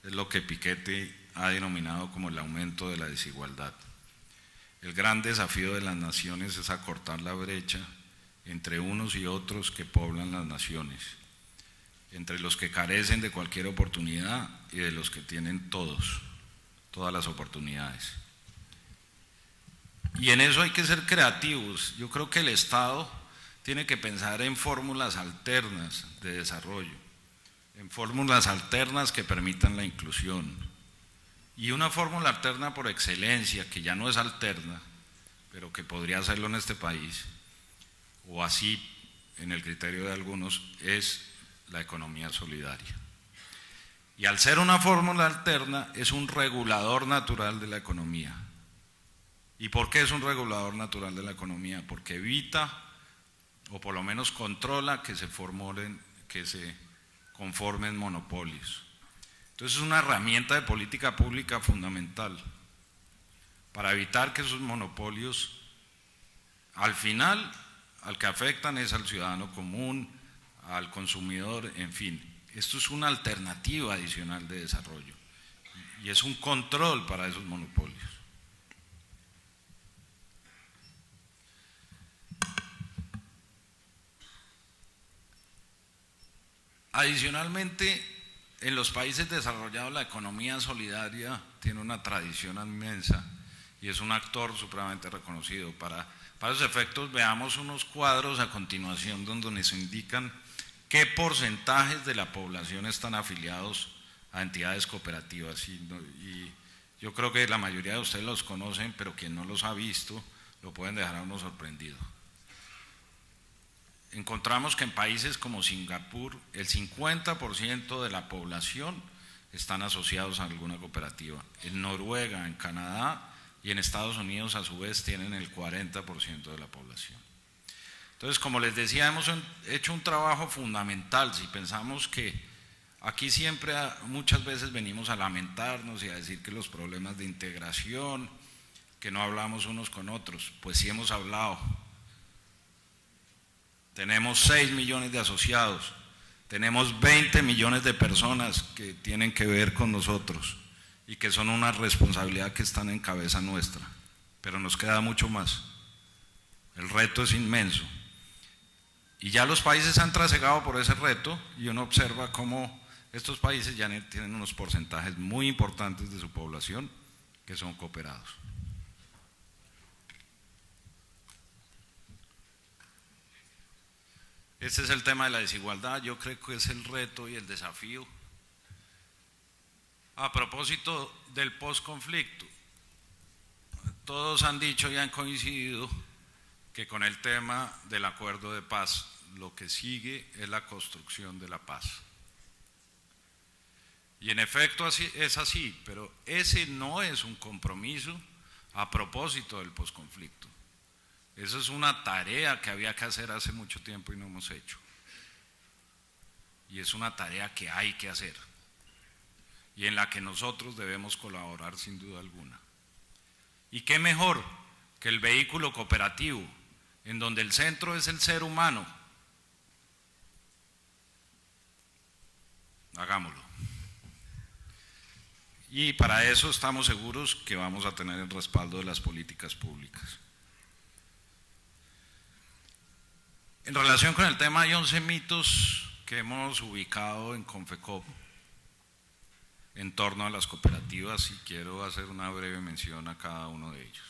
es lo que Piketty ha denominado como el aumento de la desigualdad. El gran desafío de las naciones es acortar la brecha entre unos y otros que poblan las naciones, entre los que carecen de cualquier oportunidad y de los que tienen todas las oportunidades. Y en eso hay que ser creativos. Yo creo que el Estado tiene que pensar en fórmulas alternas de desarrollo, en fórmulas alternas que permitan la inclusión. Y una fórmula alterna por excelencia, que ya no es alterna, pero que podría hacerlo en este país, o así en el criterio de algunos, es la economía solidaria. Y al ser una fórmula alterna, es un regulador natural de la economía. ¿Y por qué es un regulador natural de la economía? Porque evita, o por lo menos controla, que se conformen monopolios. Entonces es una herramienta de política pública fundamental para evitar que esos monopolios, al final, al que afectan es al ciudadano común, al consumidor, en fin. Esto es una alternativa adicional de desarrollo y es un control para esos monopolios. Adicionalmente, en los países desarrollados la economía solidaria tiene una tradición inmensa y es un actor supremamente reconocido. Para esos efectos veamos unos cuadros a continuación donde nos indican qué porcentajes de la población están afiliados a entidades cooperativas. Y yo creo que la mayoría de ustedes los conocen, pero quien no los ha visto lo pueden dejar a uno sorprendido. Encontramos que en países como Singapur el 50% de la población están asociados a alguna cooperativa. En Noruega, en Canadá y en Estados Unidos a su vez tienen el 40% de la población. Entonces, como les decía, hemos hecho un trabajo fundamental. Si pensamos que aquí siempre, muchas veces venimos a lamentarnos y a decir que los problemas de integración, que no hablamos unos con otros, pues sí hemos hablado. Tenemos 6 millones de asociados, tenemos 20 millones de personas que tienen que ver con nosotros y que son una responsabilidad que están en cabeza nuestra, pero nos queda mucho más. El reto es inmenso. Y ya los países han trasegado por ese reto y uno observa cómo estos países ya tienen unos porcentajes muy importantes de su población que son cooperados. Este es el tema de la desigualdad. Yo creo que es el reto y el desafío. A propósito del posconflicto, todos han dicho y han coincidido que con el tema del acuerdo de paz, lo que sigue es la construcción de la paz. Y en efecto es así, pero ese no es un compromiso a propósito del posconflicto. Esa es una tarea que había que hacer hace mucho tiempo y no hemos hecho. Y es una tarea que hay que hacer y en la que nosotros debemos colaborar sin duda alguna. ¿Y qué mejor que el vehículo cooperativo, en donde el centro es el ser humano? Hagámoslo. Y para eso estamos seguros que vamos a tener el respaldo de las políticas públicas. En relación con el tema, hay 11 mitos que hemos ubicado en Confecop en torno a las cooperativas y quiero hacer una breve mención a cada uno de ellos.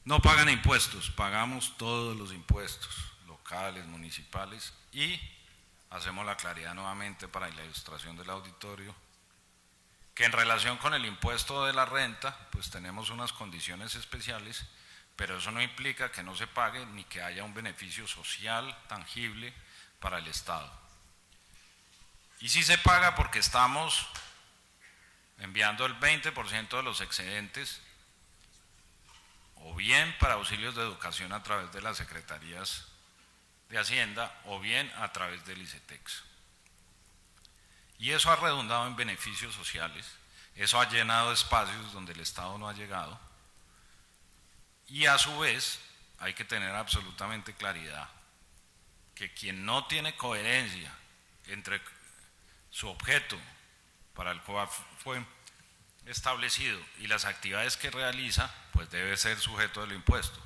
No pagan impuestos, pagamos todos los impuestos, locales, municipales, y hacemos la claridad nuevamente para la ilustración del auditorio, que en relación con el impuesto de la renta, pues tenemos unas condiciones especiales, pero eso no implica que no se pague ni que haya un beneficio social tangible para el Estado. Y sí se paga porque estamos enviando el 20% de los excedentes o bien para auxilios de educación a través de las secretarías de Hacienda o bien a través del ICETEX. Y eso ha redundado en beneficios sociales, eso ha llenado espacios donde el Estado no ha llegado. Y a su vez hay que tener absolutamente claridad que quien no tiene coherencia entre su objeto para el cual fue establecido y las actividades que realiza, pues debe ser sujeto del impuesto.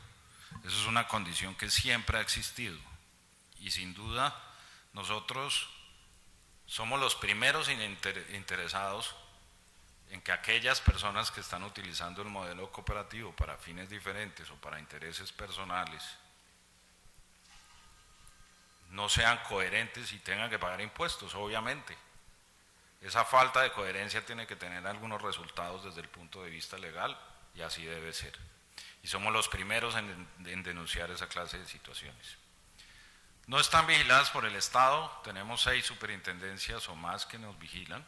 Eso es una condición que siempre ha existido y sin duda nosotros somos los primeros interesados en que aquellas personas que están utilizando el modelo cooperativo para fines diferentes o para intereses personales no sean coherentes y tengan que pagar impuestos, obviamente. Esa falta de coherencia tiene que tener algunos resultados desde el punto de vista legal y así debe ser. Y somos los primeros en denunciar esa clase de situaciones. No están vigiladas por el Estado, tenemos 6 superintendencias o más que nos vigilan,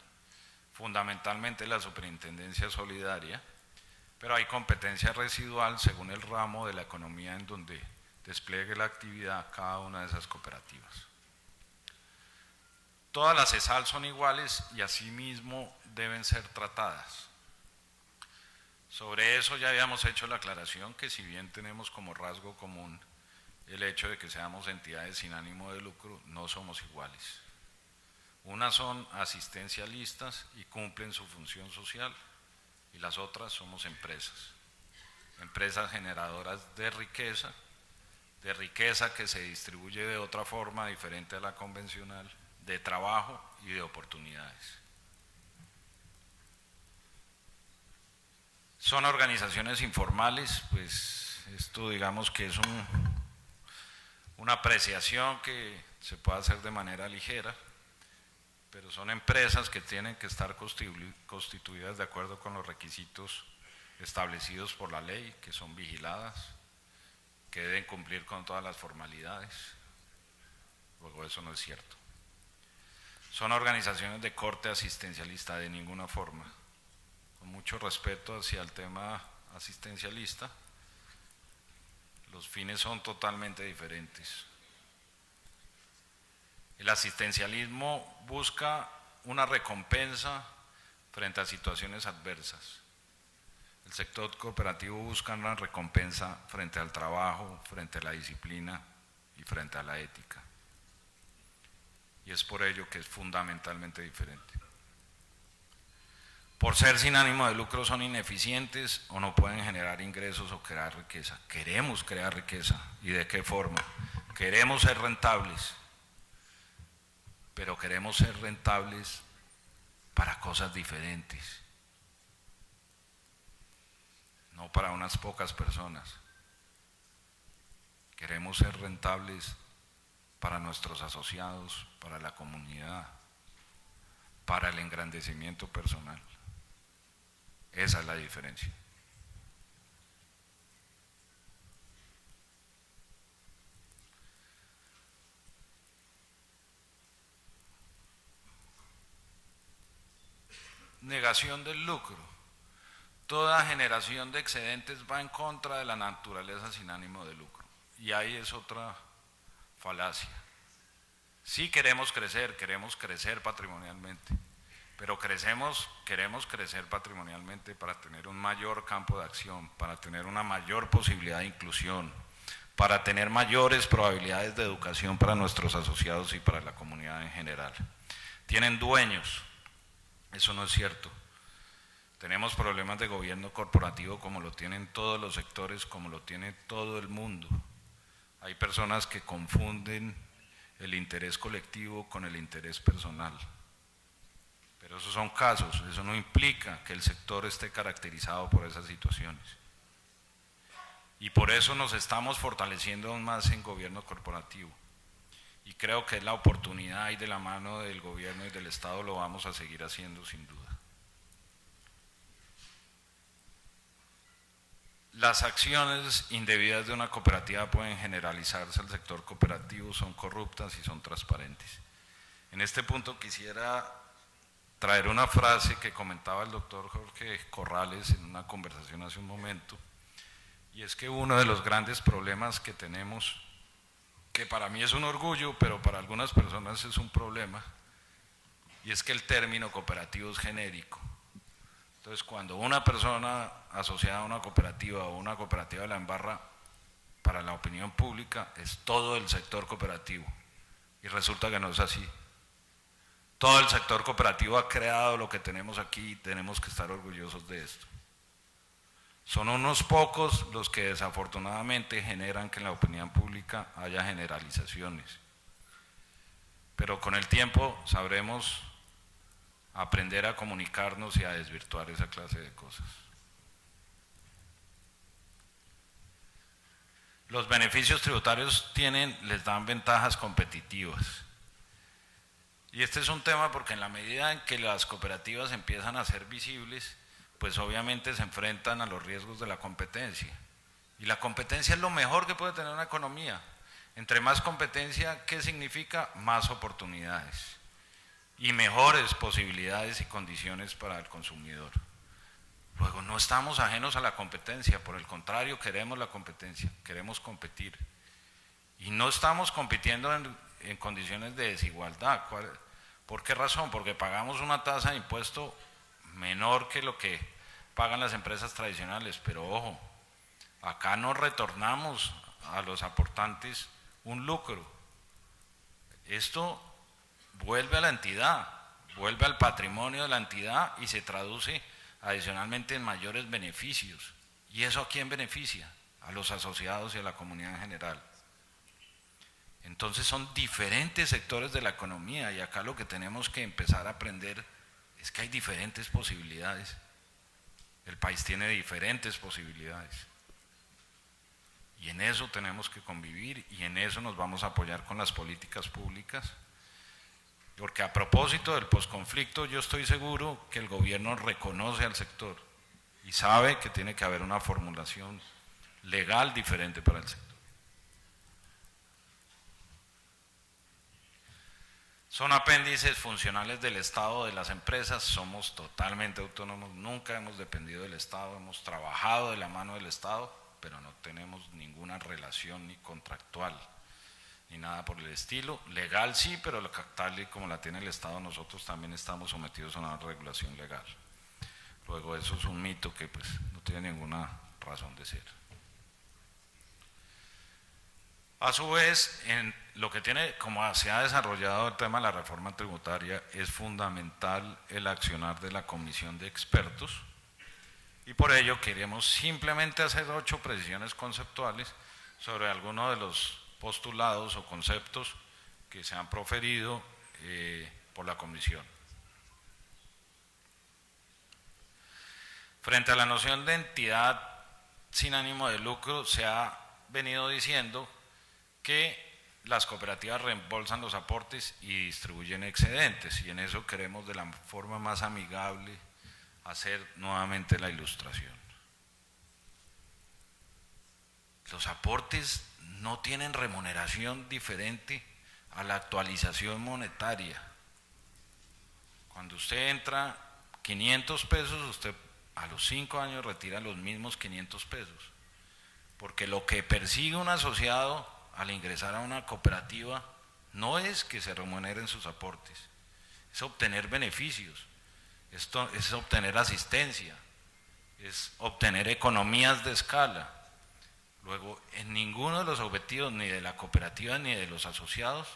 fundamentalmente la Superintendencia Solidaria, pero hay competencia residual según el ramo de la economía en donde despliegue la actividad cada una de esas cooperativas. Todas las ESAL son iguales y asimismo deben ser tratadas. Sobre eso ya habíamos hecho la aclaración que si bien tenemos como rasgo común el hecho de que seamos entidades sin ánimo de lucro, no somos iguales. Unas son asistencialistas y cumplen su función social y las otras somos empresas generadoras de riqueza que se distribuye de otra forma diferente a la convencional, de trabajo y de oportunidades. Son organizaciones informales, pues esto digamos que es una apreciación que se puede hacer de manera ligera, pero son empresas que tienen que estar constituidas de acuerdo con los requisitos establecidos por la ley, que son vigiladas, que deben cumplir con todas las formalidades. Luego eso no es cierto. Son organizaciones de corte asistencialista, de ninguna forma. Con mucho respeto hacia el tema asistencialista, los fines son totalmente diferentes. El asistencialismo busca una recompensa frente a situaciones adversas. El sector cooperativo busca una recompensa frente al trabajo, frente a la disciplina y frente a la ética. Y es por ello que es fundamentalmente diferente. Por ser sin ánimo de lucro son ineficientes o no pueden generar ingresos o crear riqueza. Queremos crear riqueza. ¿Y de qué forma? Queremos ser rentables, pero queremos ser rentables para cosas diferentes, no para unas pocas personas. Queremos ser rentables para nuestros asociados, para la comunidad, para el engrandecimiento personal. Esa es la diferencia. Negación del lucro. Toda generación de excedentes va en contra de la naturaleza sin ánimo de lucro. Y ahí es otra falacia. Sí queremos crecer patrimonialmente, pero queremos crecer patrimonialmente para tener un mayor campo de acción, para tener una mayor posibilidad de inclusión, para tener mayores probabilidades de educación para nuestros asociados y para la comunidad en general. Tienen dueños, eso no es cierto. Tenemos problemas de gobierno corporativo como lo tienen todos los sectores, como lo tiene todo el mundo. Hay personas que confunden el interés colectivo con el interés personal. Pero esos son casos, eso no implica que el sector esté caracterizado por esas situaciones. Y por eso nos estamos fortaleciendo aún más en gobierno corporativo. Y creo que es la oportunidad y de la mano del gobierno y del Estado lo vamos a seguir haciendo sin duda. Las acciones indebidas de una cooperativa pueden generalizarse al sector cooperativo, son corruptas y son transparentes. En este punto quisiera traer una frase que comentaba el doctor Jorge Corrales en una conversación hace un momento, y es que uno de los grandes problemas que tenemos, que para mí es un orgullo, pero para algunas personas es un problema, y es que el término cooperativo es genérico. Entonces, cuando una persona asociada a una cooperativa o una cooperativa la embarra, para la opinión pública es todo el sector cooperativo, y resulta que no es así. Todo el sector cooperativo ha creado lo que tenemos aquí y tenemos que estar orgullosos de esto. Son unos pocos los que desafortunadamente generan que en la opinión pública haya generalizaciones. Pero con el tiempo sabremos aprender a comunicarnos y a desvirtuar esa clase de cosas. Los beneficios tributarios les dan ventajas competitivas. Y este es un tema porque en la medida en que las cooperativas empiezan a ser visibles, pues obviamente se enfrentan a los riesgos de la competencia. Y la competencia es lo mejor que puede tener una economía. Entre más competencia, ¿qué significa? Más oportunidades y mejores posibilidades y condiciones para el consumidor. Luego, no estamos ajenos a la competencia, por el contrario, queremos la competencia, queremos competir. Y no estamos compitiendo en condiciones de desigualdad. ¿Por qué razón? Porque pagamos una tasa de impuesto menor que lo que pagan las empresas tradicionales, pero ojo, acá no retornamos a los aportantes un lucro. Esto vuelve a la entidad, vuelve al patrimonio de la entidad y se traduce adicionalmente en mayores beneficios. ¿Y eso a quién beneficia? A los asociados y a la comunidad en general. Entonces son diferentes sectores de la economía y acá lo que tenemos que empezar a aprender es que hay diferentes posibilidades. El país tiene diferentes posibilidades. Y en eso tenemos que convivir y en eso nos vamos a apoyar con las políticas públicas. Porque a propósito del posconflicto, yo estoy seguro que el gobierno reconoce al sector y sabe que tiene que haber una formulación legal diferente para el sector. Son apéndices funcionales del Estado, de las empresas, somos totalmente autónomos, nunca hemos dependido del Estado, hemos trabajado de la mano del Estado, pero no tenemos ninguna relación ni contractual, ni nada por el estilo. Legal sí, pero tal y como la tiene el Estado, nosotros también estamos sometidos a una regulación legal. Luego eso es un mito que pues no tiene ninguna razón de ser. A su vez, en lo que tiene, como se ha desarrollado el tema de la reforma tributaria, es fundamental el accionar de la comisión de expertos y por ello queremos simplemente hacer 8 precisiones conceptuales sobre algunos de los postulados o conceptos que se han proferido por la comisión. Frente a la noción de entidad sin ánimo de lucro, se ha venido diciendo que las cooperativas reembolsan los aportes y distribuyen excedentes, y en eso queremos de la forma más amigable hacer nuevamente la ilustración. Los aportes no tienen remuneración diferente a la actualización monetaria. Cuando usted entra 500 pesos, usted a los 5 años retira los mismos 500 pesos, porque lo que persigue un asociado al ingresar a una cooperativa no es que se remuneren sus aportes, es obtener beneficios, esto es obtener asistencia, es obtener economías de escala. Luego, en ninguno de los objetivos, ni de la cooperativa ni de los asociados,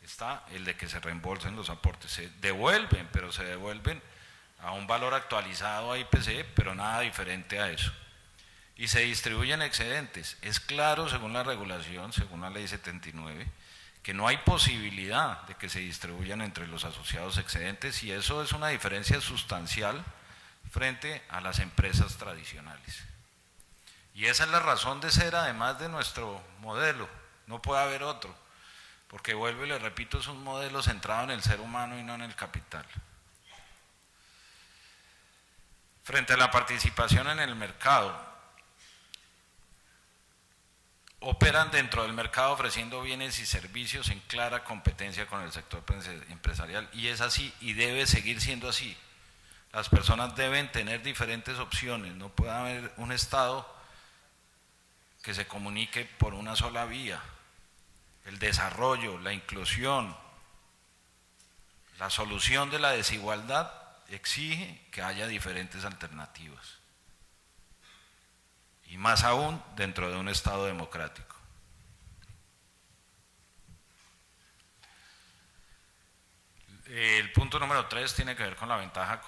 está el de que se reembolsen los aportes. Se devuelven, pero se devuelven a un valor actualizado a IPC, pero nada diferente a eso. Y se distribuyen excedentes. Es claro, según la regulación, según la ley 79, que no hay posibilidad de que se distribuyan entre los asociados excedentes, y eso es una diferencia sustancial frente a las empresas tradicionales. Y esa es la razón de ser, además, de nuestro modelo. No puede haber otro, porque vuelvo y le repito, es un modelo centrado en el ser humano y no en el capital. Frente a la participación en el mercado, operan dentro del mercado ofreciendo bienes y servicios en clara competencia con el sector empresarial, y es así y debe seguir siendo así. Las personas deben tener diferentes opciones, no puede haber un Estado que se comunique por una sola vía. El desarrollo, la inclusión, la solución de la desigualdad exige que haya diferentes alternativas. Y más aún dentro de un Estado democrático. El punto número 3 tiene que ver con la ventaja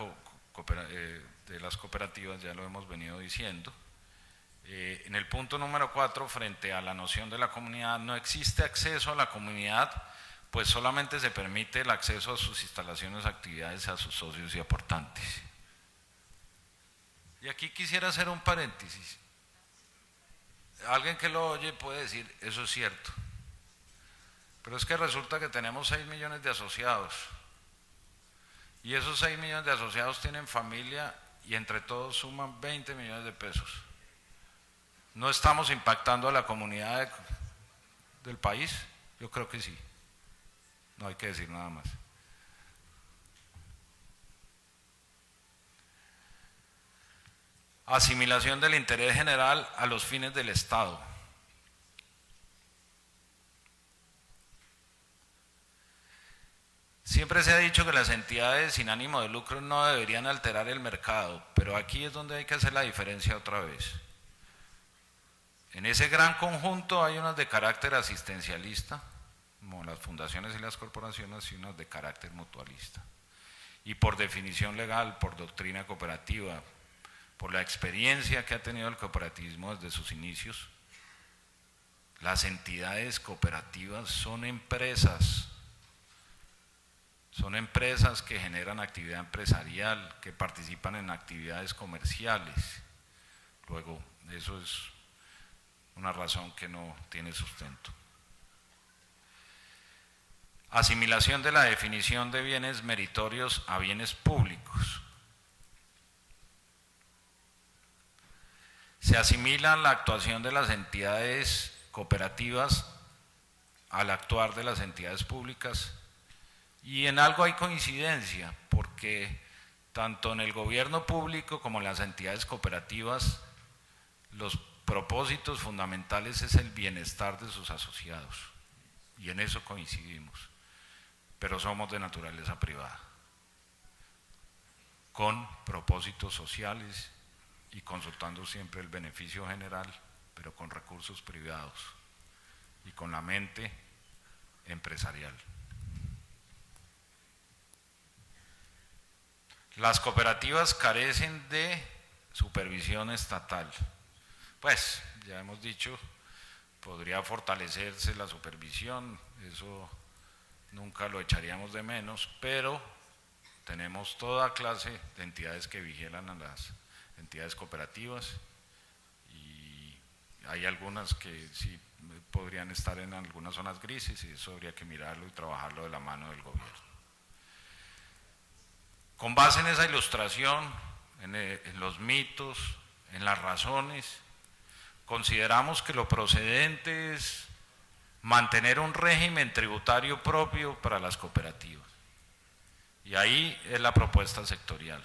de las cooperativas, ya lo hemos venido diciendo. En el punto número 4, frente a la noción de la comunidad, no existe acceso a la comunidad, pues solamente se permite el acceso a sus instalaciones, actividades, a sus socios y aportantes. Y aquí quisiera hacer un paréntesis. Alguien que lo oye puede decir, eso es cierto, pero es que resulta que tenemos 6 millones de asociados, y esos 6 millones de asociados tienen familia y entre todos suman 20 millones de pesos. ¿No estamos impactando a la comunidad del país? Yo creo que sí, no hay que decir nada más. Asimilación del interés general a los fines del Estado. Siempre se ha dicho que las entidades sin ánimo de lucro no deberían alterar el mercado, pero aquí es donde hay que hacer la diferencia otra vez. En ese gran conjunto hay unas de carácter asistencialista, como las fundaciones y las corporaciones, y unas de carácter mutualista. Y por definición legal, por doctrina cooperativa, por la experiencia que ha tenido el cooperativismo desde sus inicios, las entidades cooperativas son empresas que generan actividad empresarial, que participan en actividades comerciales. Luego, eso es una razón que no tiene sustento. Asimilación de la definición de bienes meritorios a bienes públicos. Se asimila la actuación de las entidades cooperativas al actuar de las entidades públicas, y en algo hay coincidencia, porque tanto en el gobierno público como en las entidades cooperativas los propósitos fundamentales es el bienestar de sus asociados, y en eso coincidimos, pero somos de naturaleza privada, con propósitos sociales y consultando siempre el beneficio general, pero con recursos privados y con la mente empresarial. Las cooperativas carecen de supervisión estatal. Pues, ya hemos dicho, podría fortalecerse la supervisión, eso nunca lo echaríamos de menos, pero tenemos toda clase de entidades que vigilan a las entidades cooperativas, y hay algunas que sí podrían estar en algunas zonas grises, y eso habría que mirarlo y trabajarlo de la mano del gobierno. Con base en esa ilustración, en los mitos, en las razones, consideramos que lo procedente es mantener un régimen tributario propio para las cooperativas. Y ahí es la propuesta sectorial.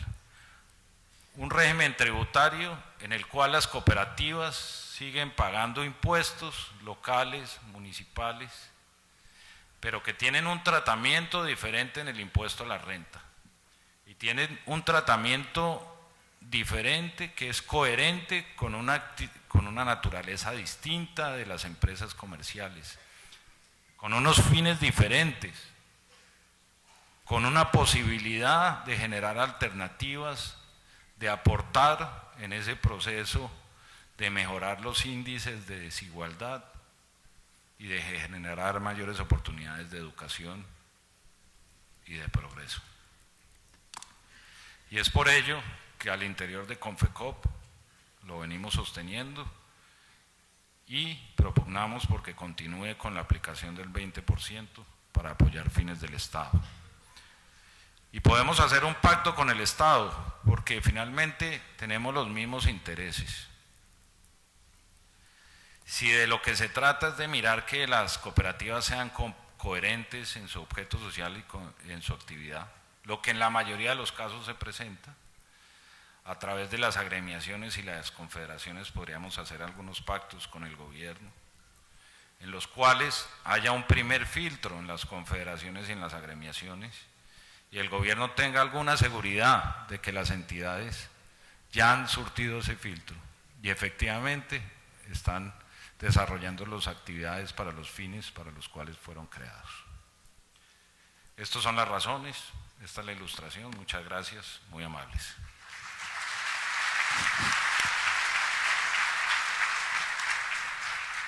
Un régimen tributario en el cual las cooperativas siguen pagando impuestos locales, municipales, pero que tienen un tratamiento diferente en el impuesto a la renta. Y tienen un tratamiento diferente que es coherente con una naturaleza distinta de las empresas comerciales, con unos fines diferentes, con una posibilidad de generar alternativas, de aportar en ese proceso de mejorar los índices de desigualdad y de generar mayores oportunidades de educación y de progreso. Y es por ello que al interior de Confecop lo venimos sosteniendo y propugnamos porque continúe con la aplicación del 20% para apoyar fines del Estado. Y podemos hacer un pacto con el Estado, porque finalmente tenemos los mismos intereses. Si de lo que se trata es de mirar que las cooperativas sean coherentes en su objeto social y en su actividad, lo que en la mayoría de los casos se presenta, a través de las agremiaciones y las confederaciones podríamos hacer algunos pactos con el gobierno, en los cuales haya un primer filtro en las confederaciones y en las agremiaciones, y el gobierno tenga alguna seguridad de que las entidades ya han surtido ese filtro y efectivamente están desarrollando las actividades para los fines para los cuales fueron creados. Estas son las razones Esta es la ilustración, muchas gracias, muy amables.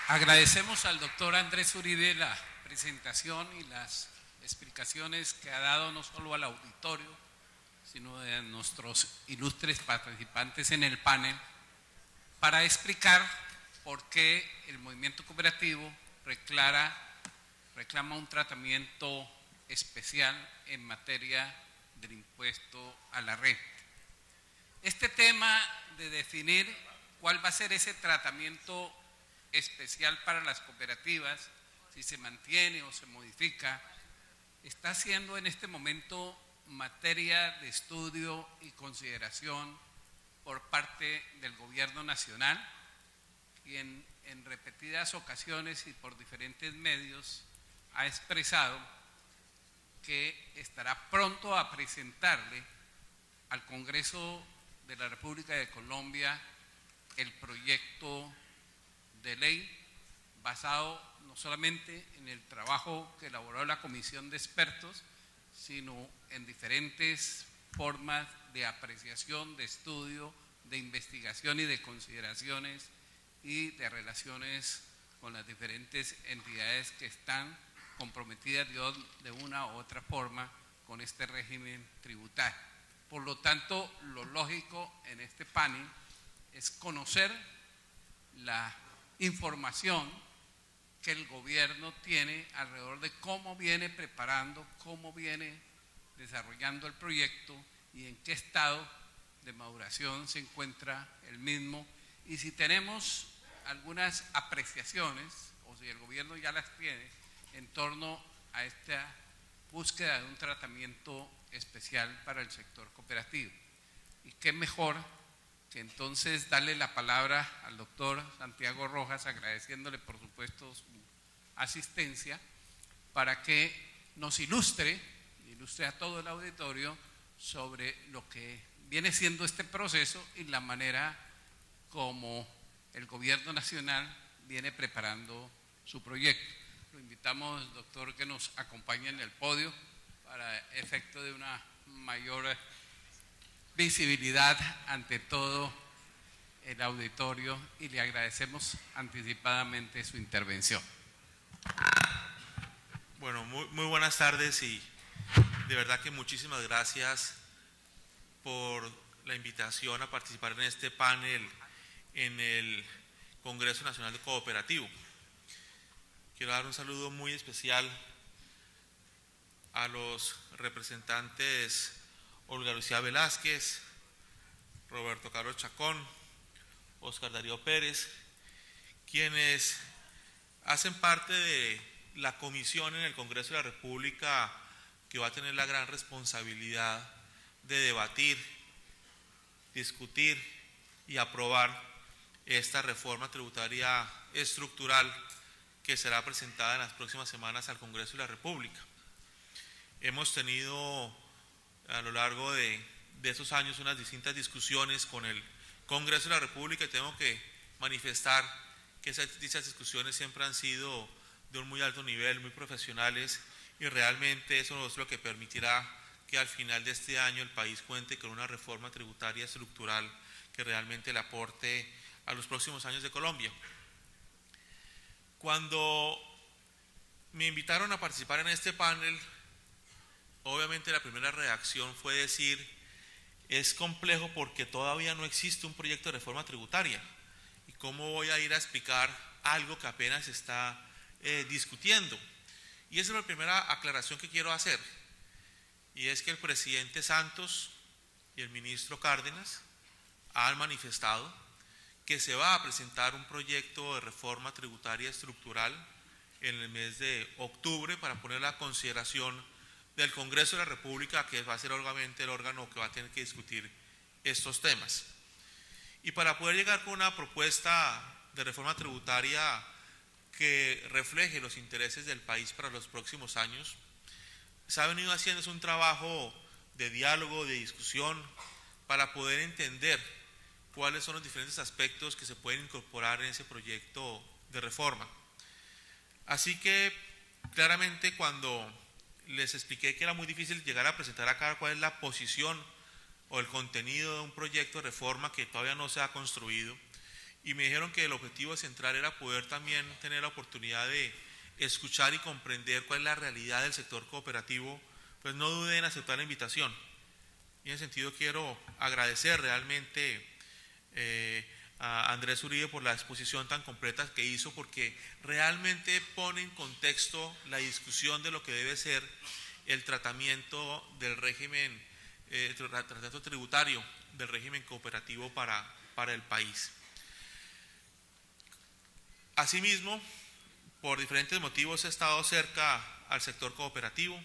Agradecemos al doctor Andrés Uribe la presentación y las explicaciones que ha dado no solo al auditorio, sino a nuestros ilustres participantes en el panel, para explicar por qué el movimiento cooperativo reclama un tratamiento especial en materia del impuesto a la renta. Este tema de definir cuál va a ser ese tratamiento especial para las cooperativas, si se mantiene o se modifica, está siendo en este momento materia de estudio y consideración por parte del Gobierno Nacional, quien en repetidas ocasiones y por diferentes medios ha expresado que estará pronto a presentarle al Congreso de la República de Colombia el proyecto de ley basado no solamente en el trabajo que elaboró la comisión de expertos, sino en diferentes formas de apreciación, de estudio, de investigación y de consideraciones y de relaciones con las diferentes entidades que están comprometidas de una u otra forma con este régimen tributario. Por lo tanto, lo lógico en este panel es conocer la información que el gobierno tiene alrededor de cómo viene preparando, cómo viene desarrollando el proyecto y en qué estado de maduración se encuentra el mismo, y si tenemos algunas apreciaciones o si el gobierno ya las tiene en torno a esta búsqueda de un tratamiento especial para el sector cooperativo. Y qué mejor que entonces darle la palabra al doctor Santiago Rojas, agradeciéndole por supuesto su asistencia, para que nos ilustre a todo el auditorio sobre lo que viene siendo este proceso y la manera como el Gobierno Nacional viene preparando su proyecto. Lo invitamos, doctor, que nos acompañe en el podio para efecto de una mayor visibilidad ante todo el auditorio, y le agradecemos anticipadamente su intervención. Bueno, muy buenas tardes, y de verdad que muchísimas gracias por la invitación a participar en este panel en el Congreso Nacional de Cooperativo. Quiero dar un saludo muy especial a los representantes Olga Lucía Velázquez, Roberto Carlos Chacón, Oscar Darío Pérez, quienes hacen parte de la comisión en el Congreso de la República que va a tener la gran responsabilidad de debatir, discutir y aprobar esta reforma tributaria estructural que será presentada en las próximas semanas al Congreso de la República. Hemos tenido a lo largo de esos años unas distintas discusiones con el Congreso de la República, y tengo que manifestar que esas discusiones siempre han sido de un muy alto nivel, muy profesionales, y realmente eso es lo que permitirá que al final de este año el país cuente con una reforma tributaria estructural que realmente le aporte a los próximos años de Colombia. Cuando me invitaron a participar en este panel, obviamente la primera reacción fue decir: es complejo porque todavía no existe un proyecto de reforma tributaria, y cómo voy a ir a explicar algo que apenas se está discutiendo. Y esa es la primera aclaración que quiero hacer, y es que el presidente Santos y el ministro Cárdenas han manifestado que se va a presentar un proyecto de reforma tributaria estructural en el mes de octubre para ponerla a consideración del Congreso de la República, que va a ser obviamente el órgano que va a tener que discutir estos temas. Y para poder llegar con una propuesta de reforma tributaria que refleje los intereses del país para los próximos años, se ha venido haciendo un trabajo de diálogo, de discusión, para poder entender cuáles son los diferentes aspectos que se pueden incorporar en ese proyecto de reforma. Así que claramente cuando les expliqué que era muy difícil llegar a presentar acá cuál es la posición o el contenido de un proyecto de reforma que todavía no se ha construido, y me dijeron que el objetivo central era poder también tener la oportunidad de escuchar y comprender cuál es la realidad del sector cooperativo. Pues no duden en aceptar la invitación. Y en ese sentido quiero agradecer realmente a Andrés Uribe por la exposición tan completa que hizo, porque realmente pone en contexto la discusión de lo que debe ser el tratamiento del régimen, tratamiento tributario del régimen cooperativo para el país. Asimismo, por diferentes motivos he estado cerca al sector cooperativo.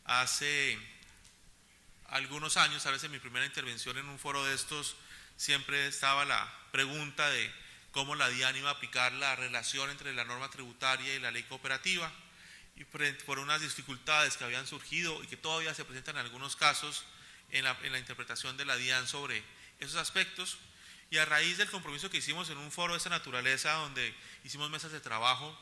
Hace algunos años, a veces en mi primera intervención en un foro de estos, siempre estaba la pregunta de cómo la DIAN iba a aplicar la relación entre la norma tributaria y la ley cooperativa, y por unas dificultades que habían surgido y que todavía se presentan en algunos casos en la interpretación de la DIAN sobre esos aspectos, y a raíz del compromiso que hicimos en un foro de esta naturaleza, donde hicimos mesas de trabajo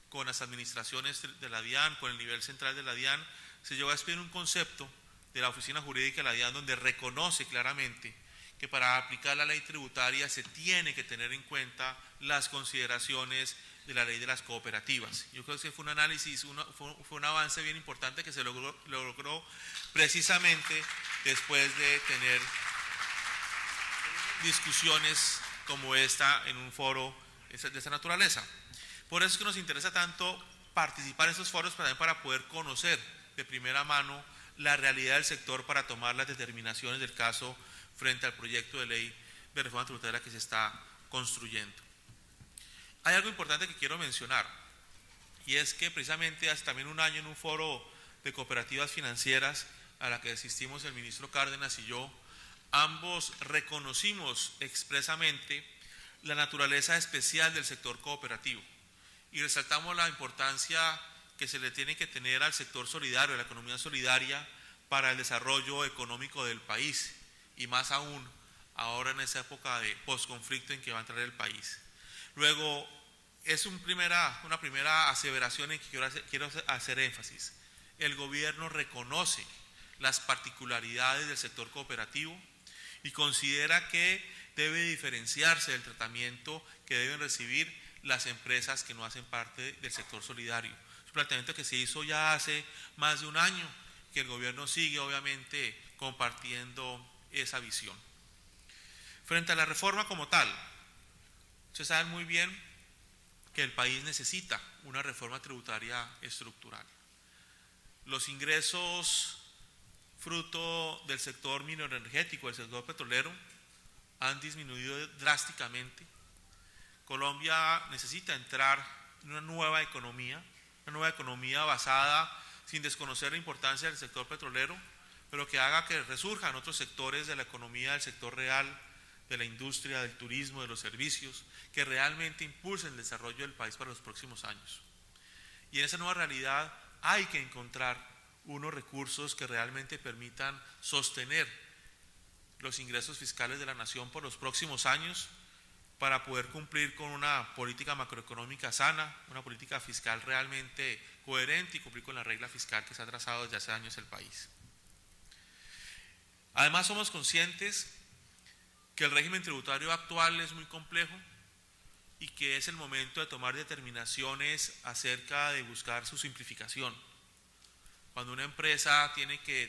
con las administraciones de la DIAN, con el nivel central de la DIAN, se llegó a expedir un concepto de la Oficina Jurídica de la DIAN donde reconoce claramente que para aplicar la ley tributaria se tiene que tener en cuenta las consideraciones de la ley de las cooperativas. Yo creo que fue un análisis, fue un avance bien importante que se logró precisamente después de tener discusiones como esta en un foro de esta naturaleza. Por eso es que nos interesa tanto participar en estos foros, también para poder conocer de primera mano la realidad del sector, para tomar las determinaciones del caso frente al proyecto de ley de reforma tributaria que se está construyendo. Hay algo importante que quiero mencionar, y es que precisamente hace también un año en un foro de cooperativas financieras a la que asistimos el ministro Cárdenas y yo, ambos reconocimos expresamente la naturaleza especial del sector cooperativo y resaltamos la importancia que se le tiene que tener al sector solidario, a la economía solidaria, para el desarrollo económico del país, y más aún ahora en esa época de posconflicto en que va a entrar el país. Luego, es una primera aseveración en que quiero hacer énfasis. El gobierno reconoce las particularidades del sector cooperativo y considera que debe diferenciarse del tratamiento que deben recibir las empresas que no hacen parte del sector solidario. Es un planteamiento que se hizo ya hace más de un año, que el gobierno sigue obviamente compartiendo esa visión. Frente a la reforma como tal, ustedes saben muy bien que el país necesita una reforma tributaria estructural. Los ingresos fruto del sector mineroenergético, del sector petrolero, han disminuido drásticamente. Colombia necesita entrar en una nueva economía basada, sin desconocer la importancia del sector petrolero, pero que haga que resurjan otros sectores de la economía, del sector real, de la industria, del turismo, de los servicios, que realmente impulsen el desarrollo del país para los próximos años. Y en esa nueva realidad hay que encontrar unos recursos que realmente permitan sostener los ingresos fiscales de la nación por los próximos años, para poder cumplir con una política macroeconómica sana, una política fiscal realmente coherente y cumplir con la regla fiscal que se ha trazado desde hace años el país. Además, somos conscientes que el régimen tributario actual es muy complejo y que es el momento de tomar determinaciones acerca de buscar su simplificación. Cuando una empresa tiene que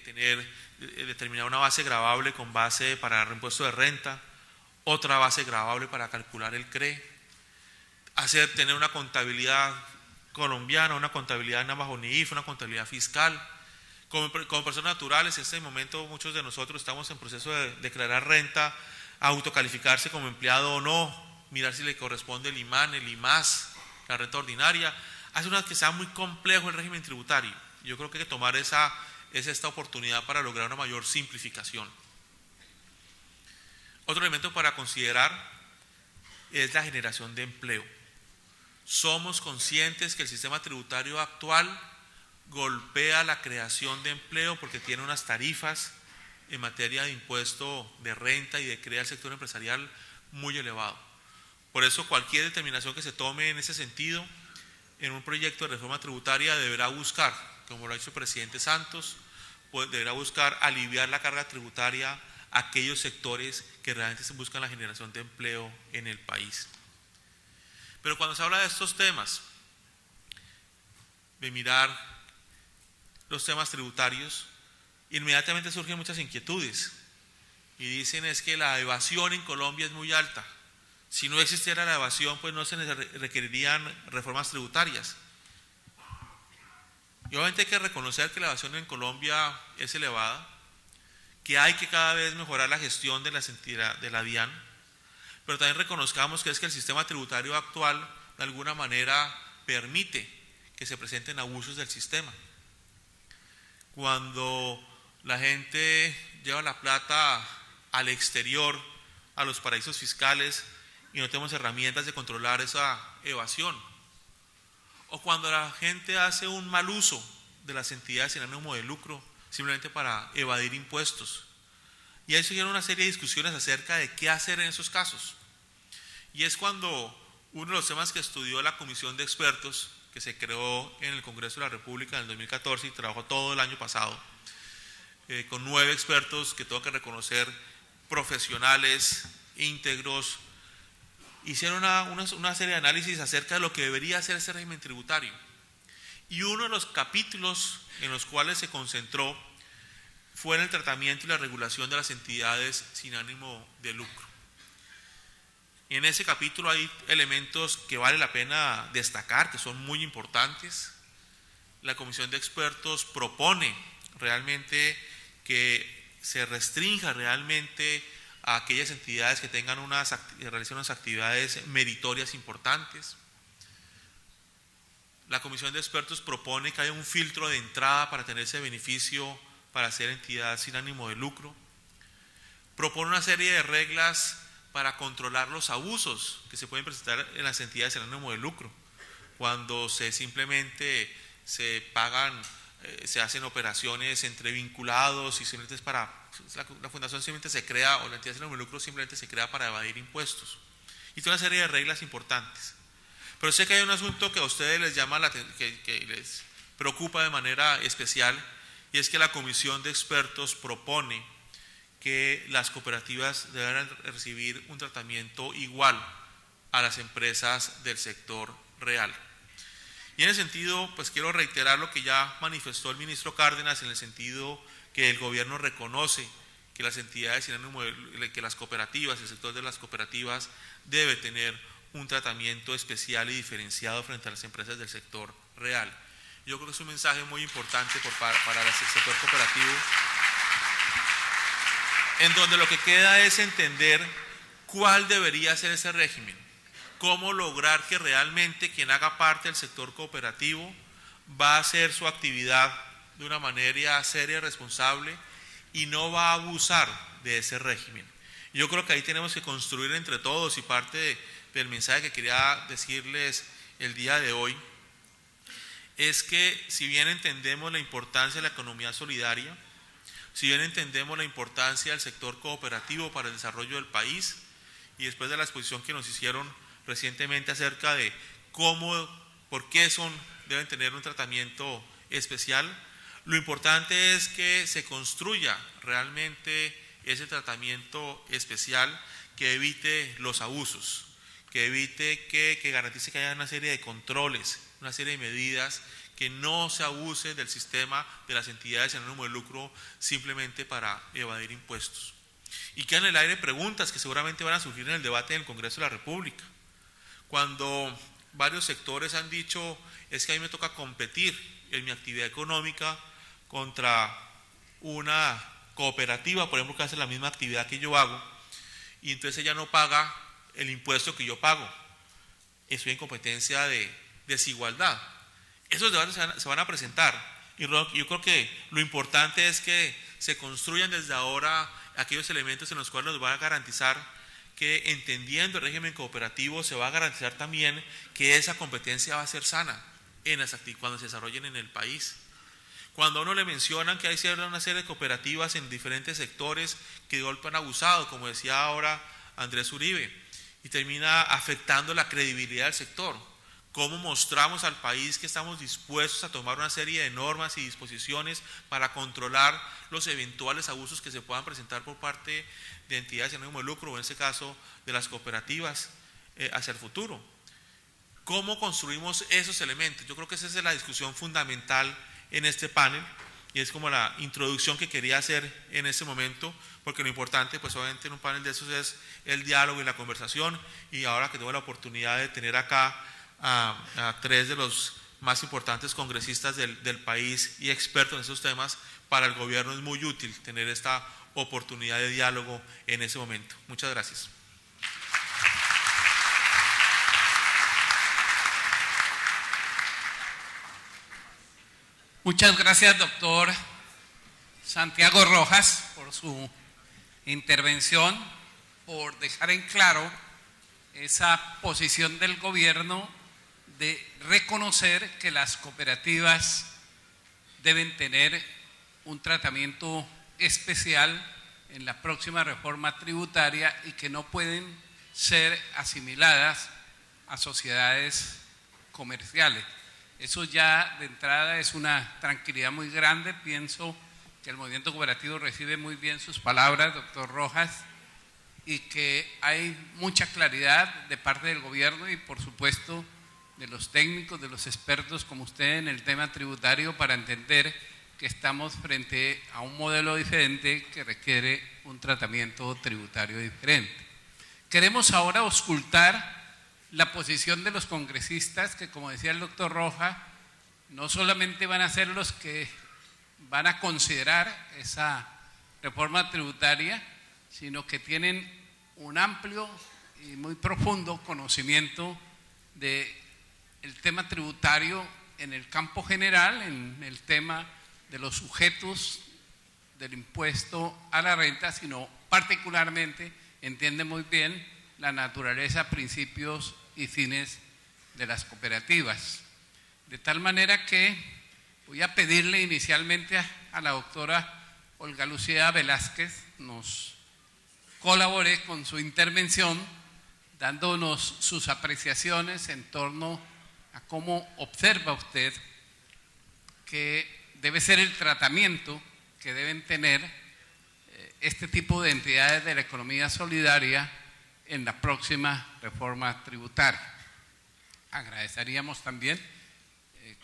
determinar una base gravable con base para el reimpuesto de renta, otra base gravable para calcular el CRE, tener una contabilidad colombiana, una contabilidad bajo NIIF, una contabilidad fiscal. Como personas naturales, en este momento muchos de nosotros estamos en proceso de declarar renta, autocalificarse como empleado o no, mirar si le corresponde el IMAN, el IMAS, la renta ordinaria. Hace una que sea muy complejo el régimen tributario. Yo creo que hay que tomar esta oportunidad para lograr una mayor simplificación. Otro elemento para considerar es la generación de empleo. Somos conscientes que el sistema tributario actual golpea la creación de empleo porque tiene unas tarifas en materia de impuesto de renta y de CRE al sector empresarial muy elevado. Por eso cualquier determinación que se tome en ese sentido en un proyecto de reforma tributaria deberá buscar como lo ha dicho el presidente Santos, pues deberá buscar aliviar la carga tributaria a aquellos sectores que realmente se buscan la generación de empleo en el país. Pero cuando se habla de estos temas, de mirar los temas tributarios, inmediatamente surgen muchas inquietudes y dicen es que la evasión en Colombia es muy alta. Si no existiera la evasión, pues no se requerirían reformas tributarias. Y obviamente hay que reconocer que la evasión en Colombia es elevada, que hay que cada vez mejorar la gestión de la DIAN, pero también reconozcamos que es que el sistema tributario actual de alguna manera permite que se presenten abusos del sistema. Cuando la gente lleva la plata al exterior, a los paraísos fiscales, y no tenemos herramientas de controlar esa evasión. O cuando la gente hace un mal uso de las entidades sin ánimo de lucro, simplemente para evadir impuestos. Y ahí surgieron una serie de discusiones acerca de qué hacer en esos casos. Y es cuando uno de los temas que estudió la comisión de expertos, que se creó en el Congreso de la República en el 2014 y trabajó todo el año pasado, con 9 expertos que tengo que reconocer profesionales, íntegros, hicieron una serie de análisis acerca de lo que debería ser ese régimen tributario. Y uno de los capítulos en los cuales se concentró fue en el tratamiento y la regulación de las entidades sin ánimo de lucro. Y en ese capítulo hay elementos que vale la pena destacar, que son muy importantes. La comisión de expertos propone realmente que se restrinja realmente a aquellas entidades que tengan realicen unas actividades meritorias importantes. La comisión de expertos propone que haya un filtro de entrada para tener ese beneficio para ser entidad sin ánimo de lucro. Propone una serie de reglas para controlar los abusos que se pueden presentar en las entidades sin ánimo de lucro, cuando simplemente se pagan, se hacen operaciones entre vinculados y simplemente es para, la fundación simplemente se crea, o la entidad sin ánimo de lucro simplemente se crea para evadir impuestos. Y toda una serie de reglas importantes. Pero sé que hay un asunto que a ustedes les llama que les preocupa de manera especial, y es que la comisión de expertos propone que las cooperativas deberán recibir un tratamiento igual a las empresas del sector real. Y en ese sentido, pues quiero reiterar lo que ya manifestó el ministro Cárdenas, en el sentido que el gobierno reconoce que las entidades sin ánimo que las cooperativas, el sector de las cooperativas debe tener un tratamiento especial y diferenciado frente a las empresas del sector real. Yo creo que es un mensaje muy importante para el sector cooperativo, en donde lo que queda es entender cuál debería ser ese régimen, cómo lograr que realmente quien haga parte del sector cooperativo va a hacer su actividad de una manera seria y responsable y no va a abusar de ese régimen. Yo creo que ahí tenemos que construir entre todos, y parte del mensaje que quería decirles el día de hoy es que si bien entendemos la importancia de la economía solidaria, si bien entendemos la importancia del sector cooperativo para el desarrollo del país, y después de la exposición que nos hicieron recientemente acerca de por qué deben tener un tratamiento especial, lo importante es que se construya realmente ese tratamiento especial que evite los abusos, que evite que garantice que haya una serie de controles, una serie de medidas, que no se abuse del sistema de las entidades sin ánimo de lucro simplemente para evadir impuestos. Y quedan en el aire preguntas que seguramente van a surgir en el debate en el Congreso de la República. Cuando varios sectores han dicho, es que a mí me toca competir en mi actividad económica contra una cooperativa, por ejemplo, que hace la misma actividad que yo hago, y entonces ella no paga el impuesto que yo pago. Estoy en competencia de desigualdad. Esos debates se van a presentar, y yo creo que lo importante es que se construyan desde ahora aquellos elementos en los cuales nos van a garantizar que, entendiendo el régimen cooperativo, se va a garantizar también que esa competencia va a ser sana cuando se desarrollen en el país. Cuando a uno le mencionan que hay una serie de cooperativas en diferentes sectores que de golpe han abusado, como decía ahora Andrés Uribe, y termina afectando la credibilidad del sector, cómo mostramos al país que estamos dispuestos a tomar una serie de normas y disposiciones para controlar los eventuales abusos que se puedan presentar por parte de entidades sin ánimo de lucro, o en este caso de las cooperativas, hacia el futuro. ¿Cómo construimos esos elementos? Yo creo que esa es la discusión fundamental en este panel, y es como la introducción que quería hacer en este momento, porque lo importante, pues obviamente en un panel de esos es el diálogo y la conversación, y ahora que tengo la oportunidad de tener acá a tres de los más importantes congresistas del país y expertos en esos temas, para el gobierno es muy útil tener esta oportunidad de diálogo en ese momento. Muchas gracias. Muchas gracias, doctor Santiago Rojas, por su intervención, por dejar en claro esa posición del gobierno de reconocer que las cooperativas deben tener un tratamiento especial en la próxima reforma tributaria y que no pueden ser asimiladas a sociedades comerciales. Eso ya de entrada es una tranquilidad muy grande. Pienso que el movimiento cooperativo recibe muy bien sus palabras, doctor Rojas, y que hay mucha claridad de parte del gobierno y por supuesto de los técnicos, de los expertos como usted en el tema tributario, para entender que estamos frente a un modelo diferente que requiere un tratamiento tributario diferente. Queremos ahora auscultar la posición de los congresistas que, como decía el doctor Rojas, no solamente van a ser los que van a considerar esa reforma tributaria, sino que tienen un amplio y muy profundo conocimiento del tema tributario en el campo general, en el tema de los sujetos del impuesto a la renta, sino particularmente entiende muy bien la naturaleza, principios y fines de las cooperativas. De tal manera que voy a pedirle inicialmente a la doctora Olga Lucía Velázquez nos colabore con su intervención, dándonos sus apreciaciones en torno a cómo observa usted que debe ser el tratamiento que deben tener este tipo de entidades de la economía solidaria en la próxima reforma tributaria. Agradeceríamos también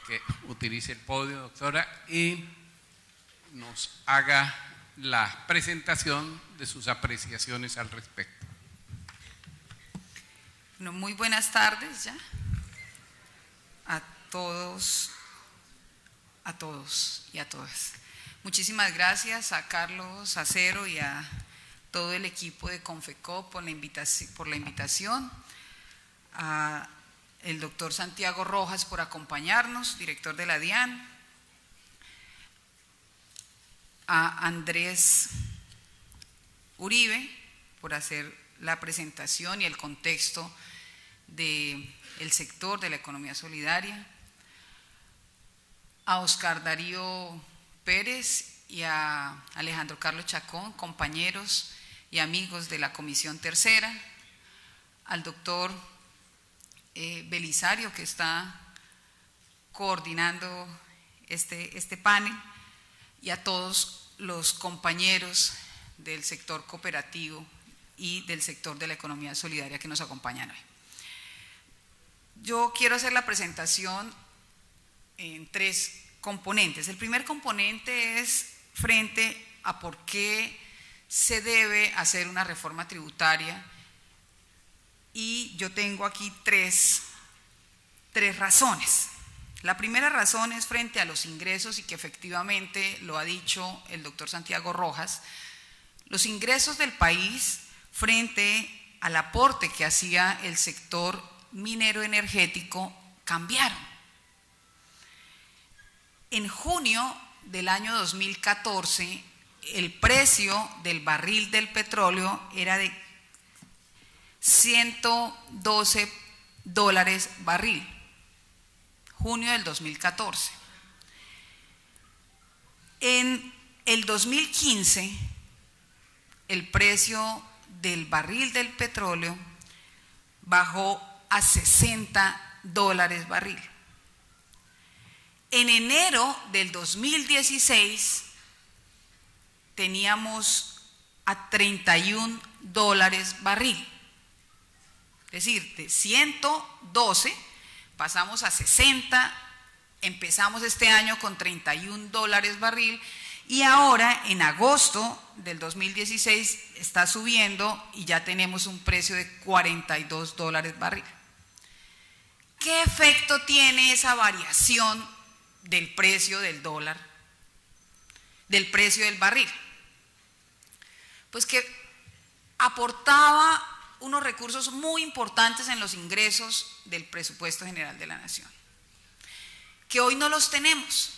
que utilice el podio, doctora, y nos haga la presentación de sus apreciaciones al respecto. Bueno, muy buenas tardes ya a todos y a todas. Muchísimas gracias a Carlos Acero y a todo el equipo de Confecop por la invitación, a el doctor Santiago Rojas por acompañarnos, director de la DIAN, a Andrés Uribe por hacer la presentación y el contexto del sector de la economía solidaria, a Oscar Darío Pérez y a Alejandro Carlos Chacón, compañeros y amigos de la Comisión Tercera, al doctor Belisario, que está coordinando este panel, y a todos los compañeros del sector cooperativo y del sector de la economía solidaria que nos acompañan hoy. Yo quiero hacer la presentación en tres componentes. El primer componente es frente a por qué se debe hacer una reforma tributaria, y yo tengo aquí tres razones. La primera razón es frente a los ingresos, y que efectivamente lo ha dicho el doctor Santiago Rojas, los ingresos del país frente al aporte que hacía el sector minero energético cambiaron. En junio del año 2014, el precio del barril del petróleo era de $112 barril, junio del 2014. En el 2015, el precio del barril del petróleo bajó a $60 dólares barril. En enero del 2016 teníamos a 31 dólares barril. Es decir, de 112 pasamos a 60, empezamos este año con 31 dólares barril y ahora en agosto del 2016 está subiendo y ya tenemos un precio de 42 dólares barril. ¿Qué efecto tiene esa variación del precio del dólar, del precio del barril? Pues que aportaba unos recursos muy importantes en los ingresos del presupuesto general de la nación, que hoy no los tenemos,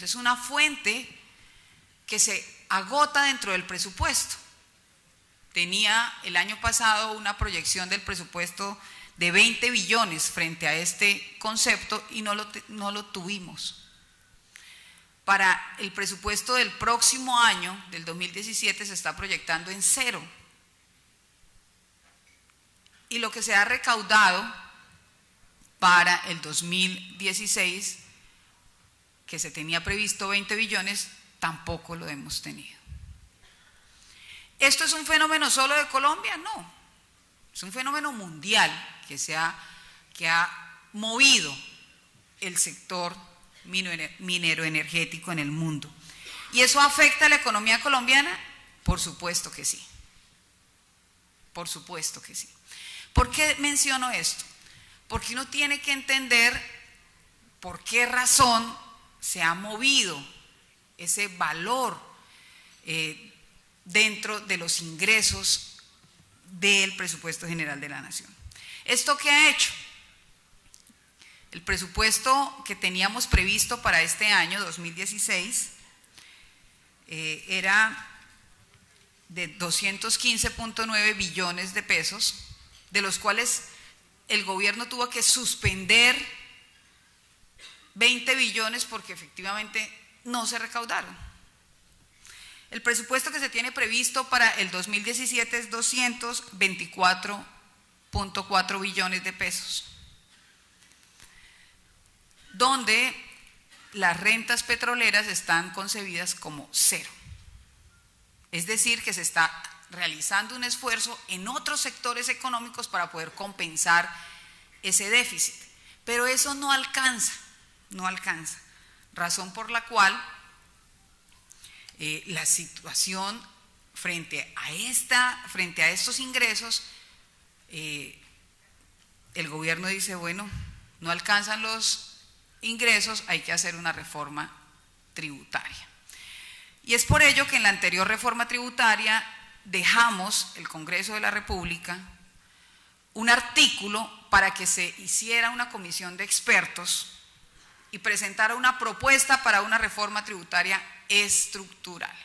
Es una fuente que se agota dentro del presupuesto. Tenía el año pasado una proyección del presupuesto de 20 billones frente a este concepto y no lo tuvimos. Para el presupuesto del próximo año, del 2017, se está proyectando en 0. Y lo que se ha recaudado para el 2016, que se tenía previsto 20 billones, tampoco lo hemos tenido. ¿Esto es un fenómeno solo de Colombia? No, es un fenómeno mundial que ha movido el sector minero energético en el mundo. ¿Y eso afecta a la economía colombiana? Por supuesto que sí. Por supuesto que sí. ¿Por qué menciono esto? Porque uno tiene que entender por qué razón se ha movido ese valor dentro de los ingresos del presupuesto general de la nación. ¿Esto qué ha hecho? El presupuesto que teníamos previsto para este año 2016 era de 215.9 billones de pesos, de los cuales el gobierno tuvo que suspender 20 billones porque efectivamente no se recaudaron. El presupuesto que se tiene previsto para el 2017 es 224.4 billones de pesos, donde las rentas petroleras están concebidas como 0. Es decir, que se está realizando un esfuerzo en otros sectores económicos para poder compensar ese déficit. Pero eso no alcanza, razón por la cual la situación frente a estos ingresos, el gobierno dice, bueno, no alcanzan los ingresos, hay que hacer una reforma tributaria. Y es por ello que en la anterior reforma tributaria dejamos el Congreso de la República un artículo para que se hiciera una comisión de expertos y presentara una propuesta para una reforma tributaria estructural.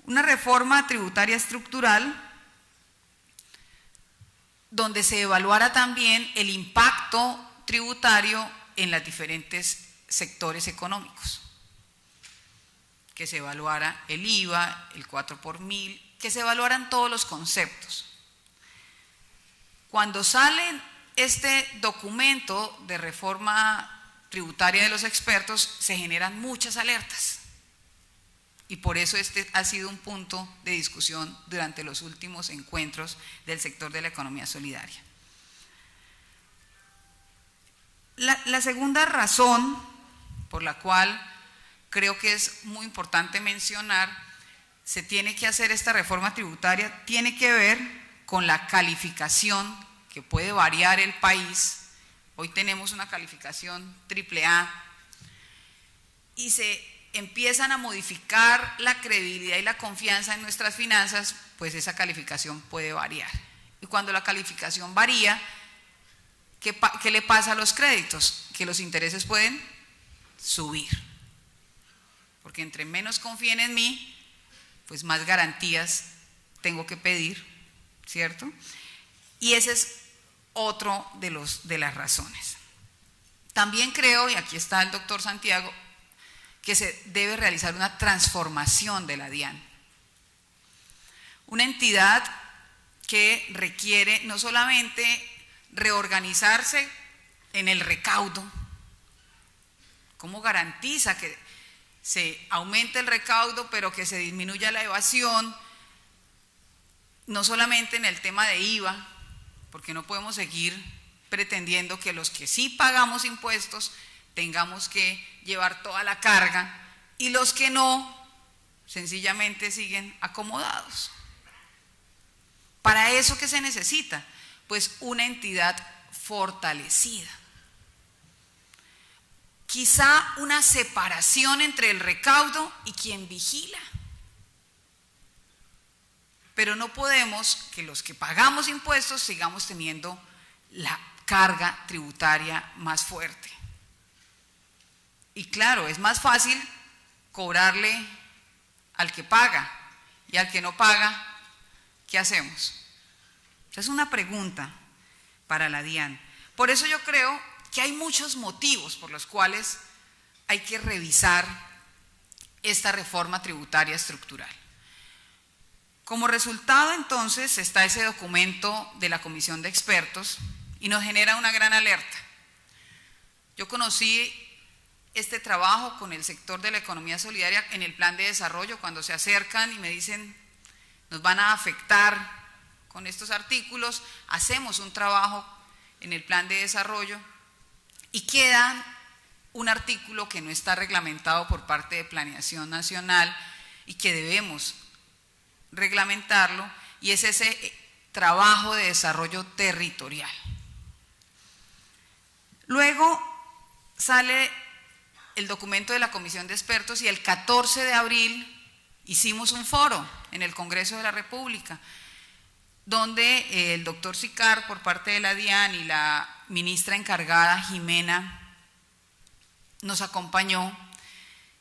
Una reforma tributaria estructural donde se evaluara también el impacto tributario en los diferentes sectores económicos, que se evaluara el IVA, el 4 por mil, que se evaluaran todos los conceptos. Cuando sale este documento de reforma tributaria de los expertos, se generan muchas alertas. Y por eso este ha sido un punto de discusión durante los últimos encuentros del sector de la economía solidaria. La segunda razón por la cual creo que es muy importante mencionar, se tiene que hacer esta reforma tributaria, tiene que ver con la calificación que puede variar el país. Hoy tenemos una calificación AAA y se empiezan a modificar la credibilidad y la confianza en nuestras finanzas, pues esa calificación puede variar. Y cuando la calificación varía, ¿qué le pasa a los créditos? Que los intereses pueden subir. Porque entre menos confíen en mí, pues más garantías tengo que pedir, ¿cierto? Y ese es otro de las razones. También creo, y aquí está el doctor Santiago, que se debe realizar una transformación de la DIAN. Una entidad que requiere no solamente reorganizarse en el recaudo, ¿cómo garantiza que se aumente el recaudo pero que se disminuya la evasión? No solamente en el tema de IVA, porque no podemos seguir pretendiendo que los que sí pagamos impuestos tengamos que llevar toda la carga y los que no, sencillamente siguen acomodados. ¿Para eso qué se necesita? Pues una entidad fortalecida. Quizá una separación entre el recaudo y quien vigila. Pero no podemos que los que pagamos impuestos sigamos teniendo la carga tributaria más fuerte. Y claro, es más fácil cobrarle al que paga y al que no paga, ¿qué hacemos? Esa es una pregunta para la DIAN. Por eso yo creo que hay muchos motivos por los cuales hay que revisar esta reforma tributaria estructural. Como resultado, entonces, está ese documento de la Comisión de Expertos y nos genera una gran alerta. Yo conocí este trabajo con el sector de la economía solidaria en el plan de desarrollo, cuando se acercan y me dicen, nos van a afectar con estos artículos, hacemos un trabajo en el plan de desarrollo y queda un artículo que no está reglamentado por parte de Planeación Nacional y que debemos reglamentarlo, y es ese trabajo de desarrollo territorial. Luego sale el documento de la Comisión de Expertos y el 14 de abril hicimos un foro en el Congreso de la República, donde el doctor Sicar, por parte de la DIAN, y la ministra encargada, Jimena, nos acompañó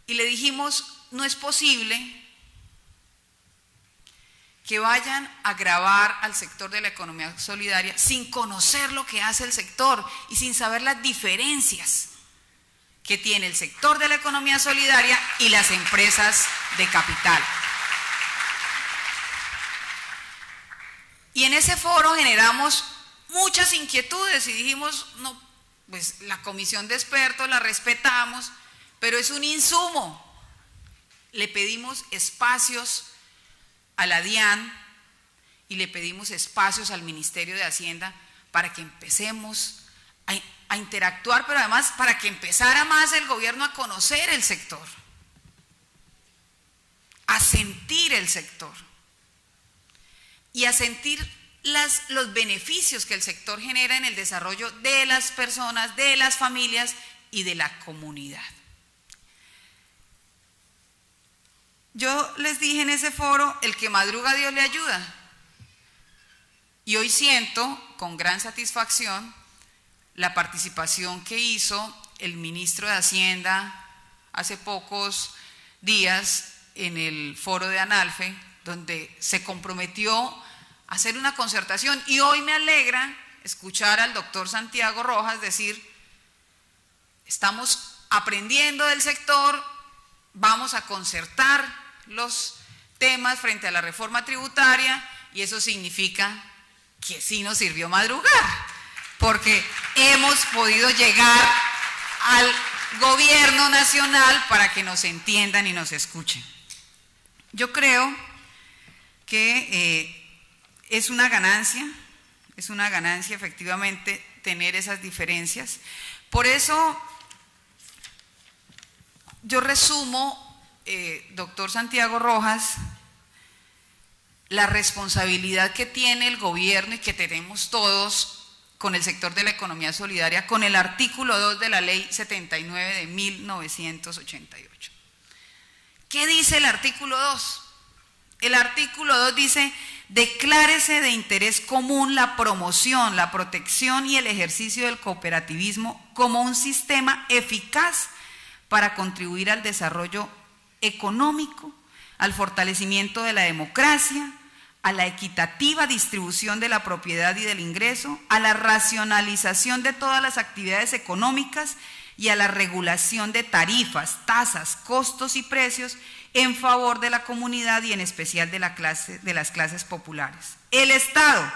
y le dijimos, no es posible que vayan a gravar al sector de la economía solidaria sin conocer lo que hace el sector y sin saber las diferencias que tiene el sector de la economía solidaria y las empresas de capital. Y en ese foro generamos muchas inquietudes y dijimos, no, pues la comisión de expertos la respetamos, pero es un insumo. Le pedimos espacios a la DIAN y le pedimos espacios al Ministerio de Hacienda para que empecemos a interactuar, pero además para que empezara más el gobierno a conocer el sector, a sentir el sector y a sentir los beneficios que el sector genera en el desarrollo de las personas, de las familias y de la comunidad. Yo les dije en ese foro, el que madruga Dios le ayuda. Y hoy siento con gran satisfacción la participación que hizo el ministro de Hacienda hace pocos días en el foro de Analfe, donde se comprometió a hacer una concertación, y hoy me alegra escuchar al doctor Santiago Rojas decir, estamos aprendiendo del sector, vamos a concertar los temas frente a la reforma tributaria, y eso significa que sí nos sirvió madrugar, porque hemos podido llegar al gobierno nacional para que nos entiendan y nos escuchen. Yo creo que es una ganancia efectivamente tener esas diferencias. Por eso yo resumo, doctor Santiago Rojas, la responsabilidad que tiene el gobierno y que tenemos todos con el sector de la economía solidaria, con el artículo 2 de la ley 79 de 1988. ¿Qué dice el artículo 2? El artículo 2 dice, declárese de interés común la promoción, la protección y el ejercicio del cooperativismo como un sistema eficaz para contribuir al desarrollo económico, al fortalecimiento de la democracia, a la equitativa distribución de la propiedad y del ingreso, a la racionalización de todas las actividades económicas y a la regulación de tarifas, tasas, costos y precios en favor de la comunidad y en especial de las clases populares. El Estado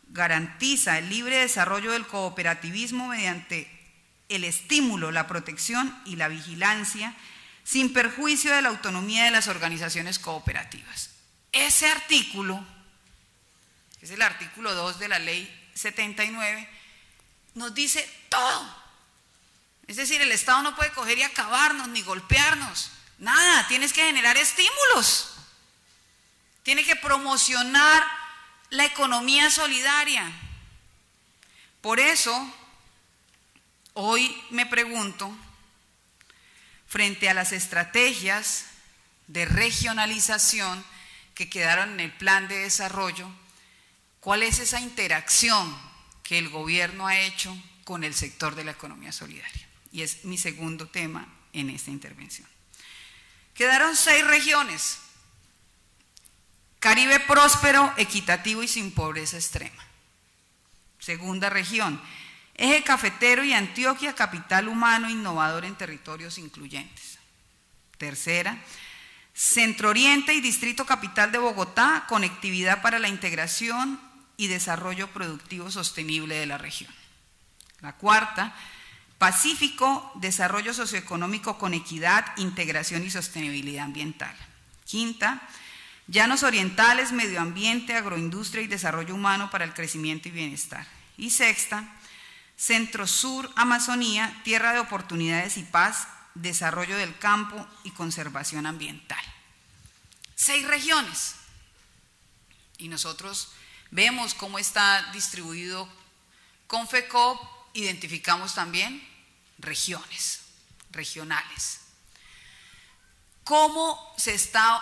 garantiza el libre desarrollo del cooperativismo mediante el estímulo, la protección y la vigilancia sin perjuicio de la autonomía de las organizaciones cooperativas. Ese artículo, que es el artículo 2 de la Ley 79, nos dice todo. Es decir, el Estado no puede coger y acabarnos ni golpearnos, nada, tienes que generar estímulos, tiene que promocionar la economía solidaria. Por eso, hoy me pregunto, frente a las estrategias de regionalización que quedaron en el plan de desarrollo, ¿cuál es esa interacción que el gobierno ha hecho con el sector de la economía solidaria? Y es mi segundo tema en esta intervención. Quedaron 6 regiones: Caribe próspero, equitativo y sin pobreza extrema. Segunda región, Eje cafetero y Antioquia, capital humano innovador en territorios incluyentes. Tercera, Centro Oriente y Distrito Capital de Bogotá, conectividad para la integración y desarrollo productivo sostenible de la región. La cuarta, Pacífico, desarrollo socioeconómico con equidad, integración y sostenibilidad ambiental. Quinta, Llanos Orientales, medio ambiente, agroindustria y desarrollo humano para el crecimiento y bienestar. Y sexta, Centro Sur, Amazonía, tierra de oportunidades y paz, desarrollo del campo y conservación ambiental. 6 regiones. Y nosotros vemos cómo está distribuido Confecop, identificamos también regiones, regionales. ¿Cómo se está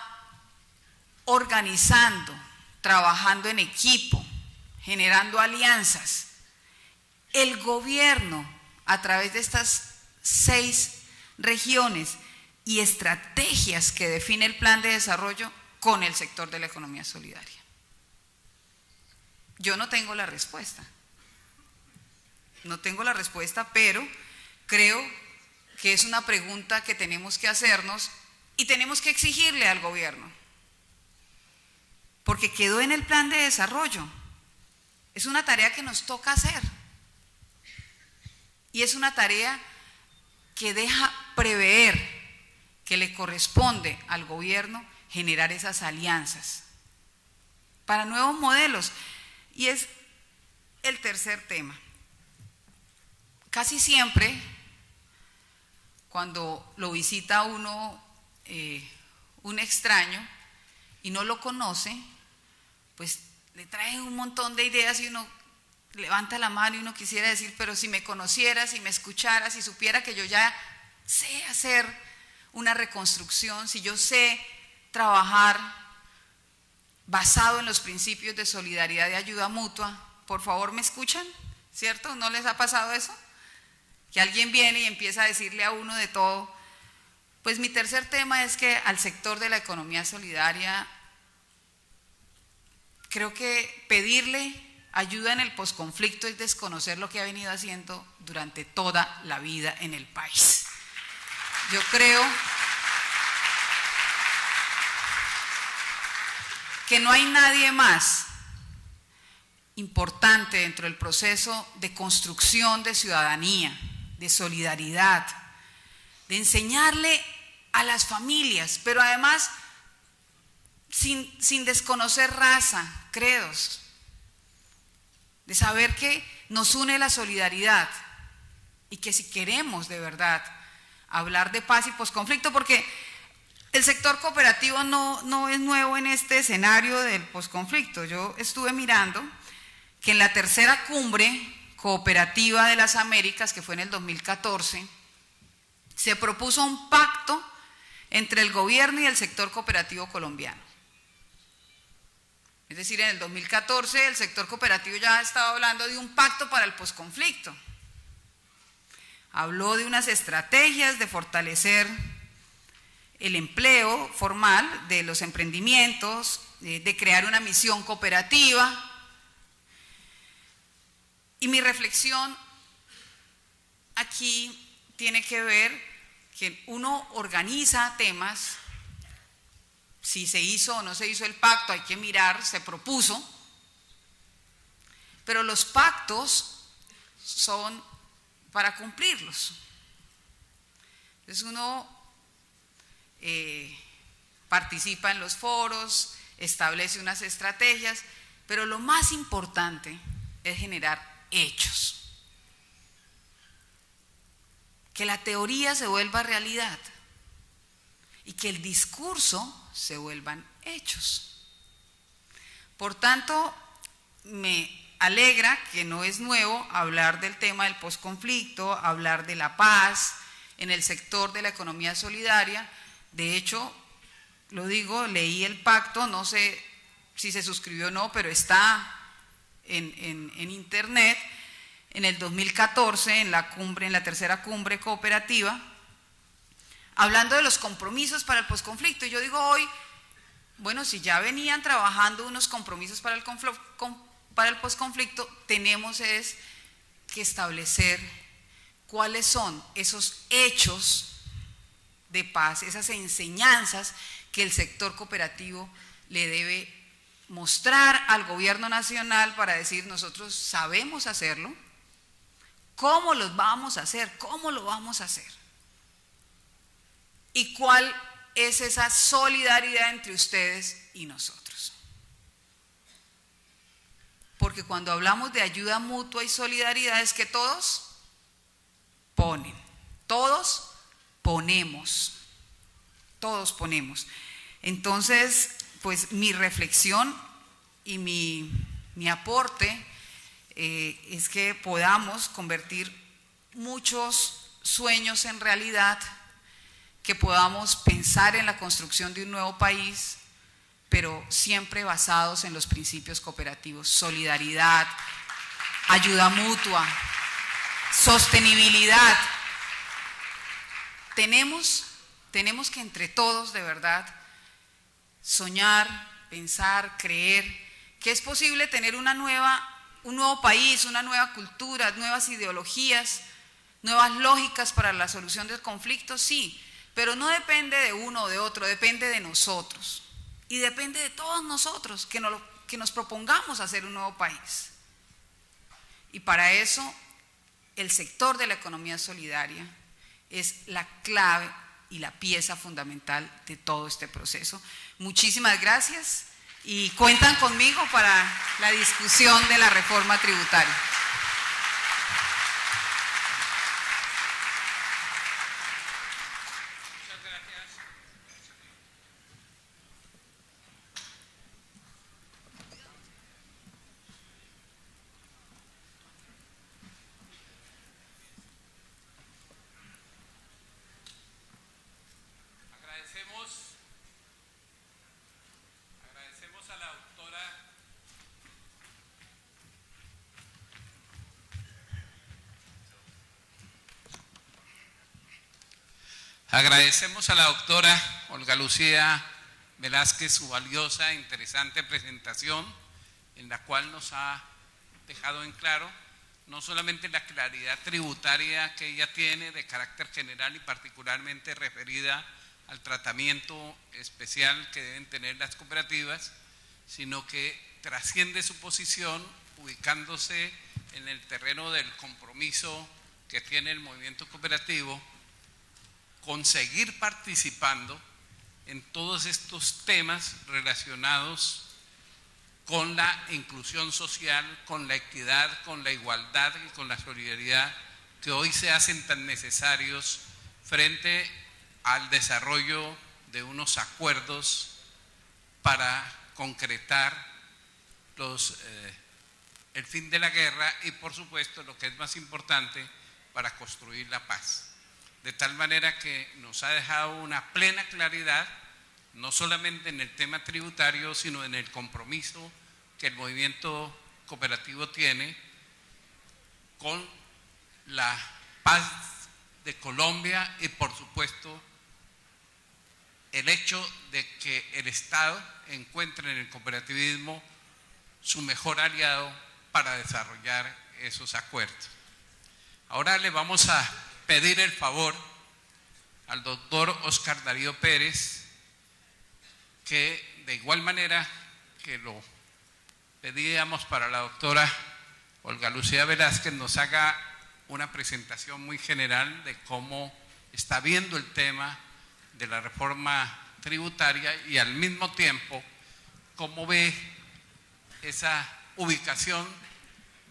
organizando, trabajando en equipo, generando alianzas? El gobierno, a través de estas 6 regiones y estrategias que define el plan de desarrollo con el sector de la economía solidaria. Yo no tengo la respuesta. No tengo la respuesta, pero creo que es una pregunta que tenemos que hacernos y tenemos que exigirle al gobierno. Porque quedó en el plan de desarrollo. Es una tarea que nos toca hacer. Y es una tarea que deja prever que le corresponde al gobierno generar esas alianzas para nuevos modelos. Y es el tercer tema. Casi siempre, cuando lo visita uno, un extraño, y no lo conoce, pues le trae un montón de ideas y uno levanta la mano y uno quisiera decir, pero si me conociera, si me escuchara, si supiera que yo ya sé hacer una reconstrucción, si yo sé trabajar basado en los principios de solidaridad y ayuda mutua, por favor, ¿me escuchan? ¿Cierto? ¿No les ha pasado eso? Que alguien viene y empieza a decirle a uno de todo. Pues mi tercer tema es que al sector de la economía solidaria, creo que pedirle ayuda en el posconflicto es desconocer lo que ha venido haciendo durante toda la vida en el país. Yo creo que no hay nadie más importante dentro del proceso de construcción de ciudadanía, de solidaridad, de enseñarle a las familias, pero además sin desconocer raza, credos, de saber que nos une la solidaridad y que si queremos de verdad hablar de paz y posconflicto, porque el sector cooperativo no es nuevo en este escenario del posconflicto. Yo estuve mirando que en la tercera cumbre cooperativa de las Américas, que fue en el 2014, se propuso un pacto entre el gobierno y el sector cooperativo colombiano. Es decir, en el 2014 el sector cooperativo ya estaba hablando de un pacto para el posconflicto. Habló de unas estrategias de fortalecer el empleo formal de los emprendimientos, de crear una misión cooperativa. Y mi reflexión aquí tiene que ver que uno organiza temas, si se hizo o no se hizo el pacto, hay que mirar, se propuso, pero los pactos son para cumplirlos. Entonces uno participa en los foros, establece unas estrategias, pero lo más importante es generar hechos. Que la teoría se vuelva realidad y que el discurso se vuelvan hechos. Por tanto, me alegra que no es nuevo hablar del tema del posconflicto, hablar de la paz en el sector de la economía solidaria. De hecho, lo digo, leí el pacto, no sé si se suscribió o no, pero está en internet. En el 2014, en la tercera cumbre cooperativa, hablando de los compromisos para el posconflicto. Yo digo hoy, bueno, si ya venían trabajando unos compromisos para el posconflicto, tenemos es que establecer cuáles son esos hechos de paz, esas enseñanzas que el sector cooperativo le debe mostrar al gobierno nacional para decir, nosotros sabemos hacerlo. ¿Cómo los vamos a hacer? ¿Cómo lo vamos a hacer? ¿Y cuál es esa solidaridad entre ustedes y nosotros? Porque cuando hablamos de ayuda mutua y solidaridad es que todos ponen, todos ponemos, todos ponemos. Entonces, pues mi reflexión y mi aporte es que podamos convertir muchos sueños en realidad, que podamos pensar en la construcción de un nuevo país, pero siempre basados en los principios cooperativos: solidaridad, ayuda mutua, sostenibilidad. Tenemos que entre todos de verdad soñar, pensar, creer que es posible tener un nuevo país, una nueva cultura, nuevas ideologías, nuevas lógicas para la solución del conflicto, sí, pero no depende de uno o de otro, depende de nosotros y depende de todos nosotros que nos propongamos hacer un nuevo país. Y para eso el sector de la economía solidaria es la clave y la pieza fundamental de todo este proceso. Muchísimas gracias. Y cuentan conmigo para la discusión de la reforma tributaria. Muchas gracias. Agradecemos a la doctora Olga Lucía Velázquez su valiosa e interesante presentación, en la cual nos ha dejado en claro no solamente la claridad tributaria que ella tiene de carácter general y particularmente referida al tratamiento especial que deben tener las cooperativas, sino que trasciende su posición ubicándose en el terreno del compromiso que tiene el movimiento cooperativo con seguir participando en todos estos temas relacionados con la inclusión social, con la equidad, con la igualdad y con la solidaridad que hoy se hacen tan necesarios frente al desarrollo de unos acuerdos para concretar el fin de la guerra y, por supuesto, lo que es más importante, para construir la paz. De tal manera que nos ha dejado una plena claridad, no solamente en el tema tributario, sino en el compromiso que el movimiento cooperativo tiene con la paz de Colombia y, por supuesto, el hecho de que el Estado encuentre en el cooperativismo su mejor aliado para desarrollar esos acuerdos. Ahora le vamos a pedir el favor al doctor Oscar Darío Pérez, que de igual manera que lo pedíamos para la doctora Olga Lucía Velázquez, nos haga una presentación muy general de cómo está viendo el tema de la reforma tributaria y al mismo tiempo cómo ve esa ubicación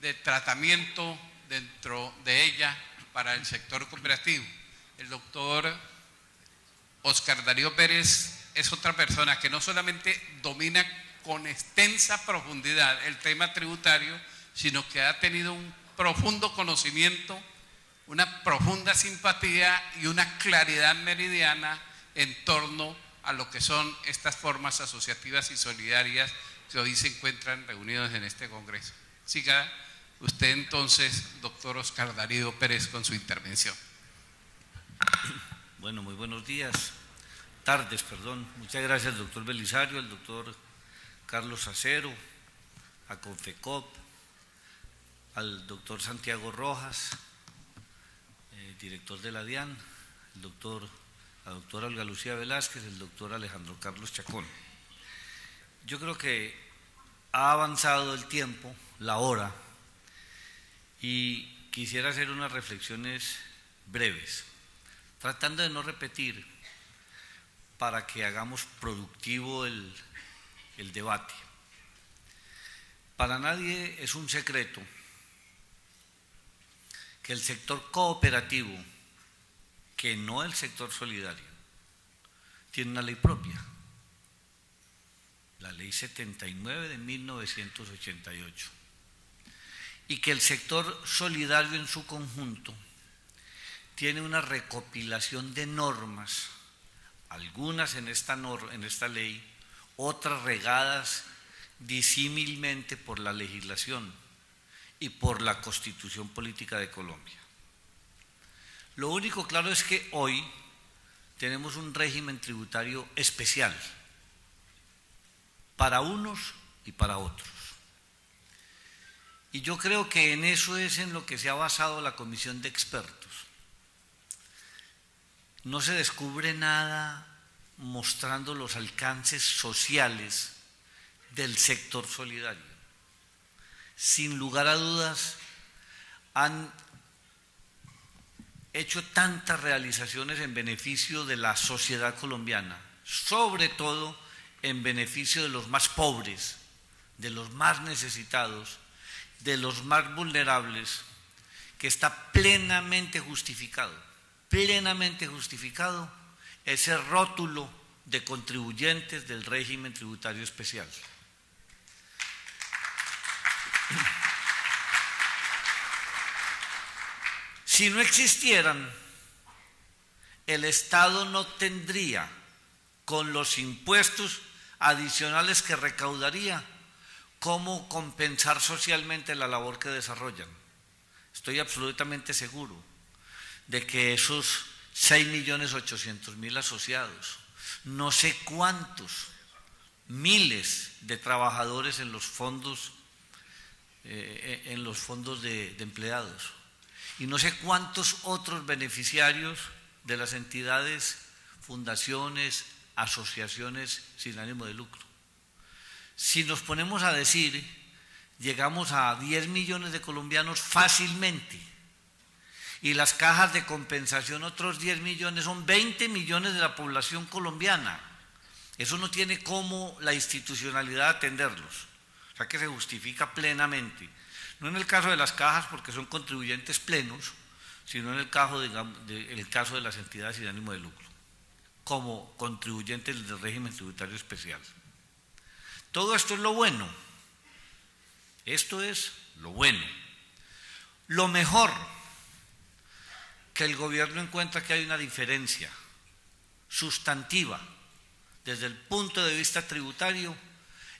de tratamiento dentro de ella para el sector cooperativo. El doctor Oscar Darío Pérez es otra persona que no solamente domina con extensa profundidad el tema tributario, sino que ha tenido un profundo conocimiento, una profunda simpatía y una claridad meridiana en torno a lo que son estas formas asociativas y solidarias que hoy se encuentran reunidos en este Congreso. Siga usted entonces, doctor Oscar Darío Pérez, con su intervención. Bueno, muy buenos días, tardes, perdón. Muchas gracias, doctor Belisario, al doctor Carlos Acero, a Confecop, al doctor Santiago Rojas, director de la DIAN, la doctora Olga Lucía Velázquez, el doctor Alejandro Carlos Chacón. Yo creo que ha avanzado el tiempo, la hora, y quisiera hacer unas reflexiones breves, tratando de no repetir para que hagamos productivo el debate. Para nadie es un secreto que el sector cooperativo, que no el sector solidario, tiene una ley propia, la Ley 79 de 1988, y que el sector solidario en su conjunto tiene una recopilación de normas, algunas en esta ley, otras regadas disímilmente por la legislación y por la Constitución Política de Colombia. Lo único claro es que hoy tenemos un régimen tributario especial para unos y para otros. Y yo creo que en eso es en lo que se ha basado la comisión de expertos. No se descubre nada mostrando los alcances sociales del sector solidario. Sin lugar a dudas, han hecho tantas realizaciones en beneficio de la sociedad colombiana, sobre todo en beneficio de los más pobres, de los más necesitados, de los más vulnerables, que está plenamente justificado ese rótulo de contribuyentes del régimen tributario especial. Si no existieran, el Estado no tendría, con los impuestos adicionales que recaudaría, cómo compensar socialmente la labor que desarrollan. Estoy absolutamente seguro de que esos 6.800.000 asociados, no sé cuántos miles de trabajadores en los fondos de empleados, y no sé cuántos otros beneficiarios de las entidades, fundaciones, asociaciones sin ánimo de lucro. Si nos ponemos a decir, llegamos a 10 millones de colombianos fácilmente, y las cajas de compensación otros 10 millones, son 20 millones de la población colombiana. Eso no tiene cómo la institucionalidad atenderlos, o sea que se justifica plenamente. No en el caso de las cajas porque son contribuyentes plenos, sino en el caso, de las entidades sin ánimo de lucro, como contribuyentes del régimen tributario especial. Todo esto es lo bueno. Esto es lo bueno. Lo mejor, que el gobierno encuentra que hay una diferencia sustantiva desde el punto de vista tributario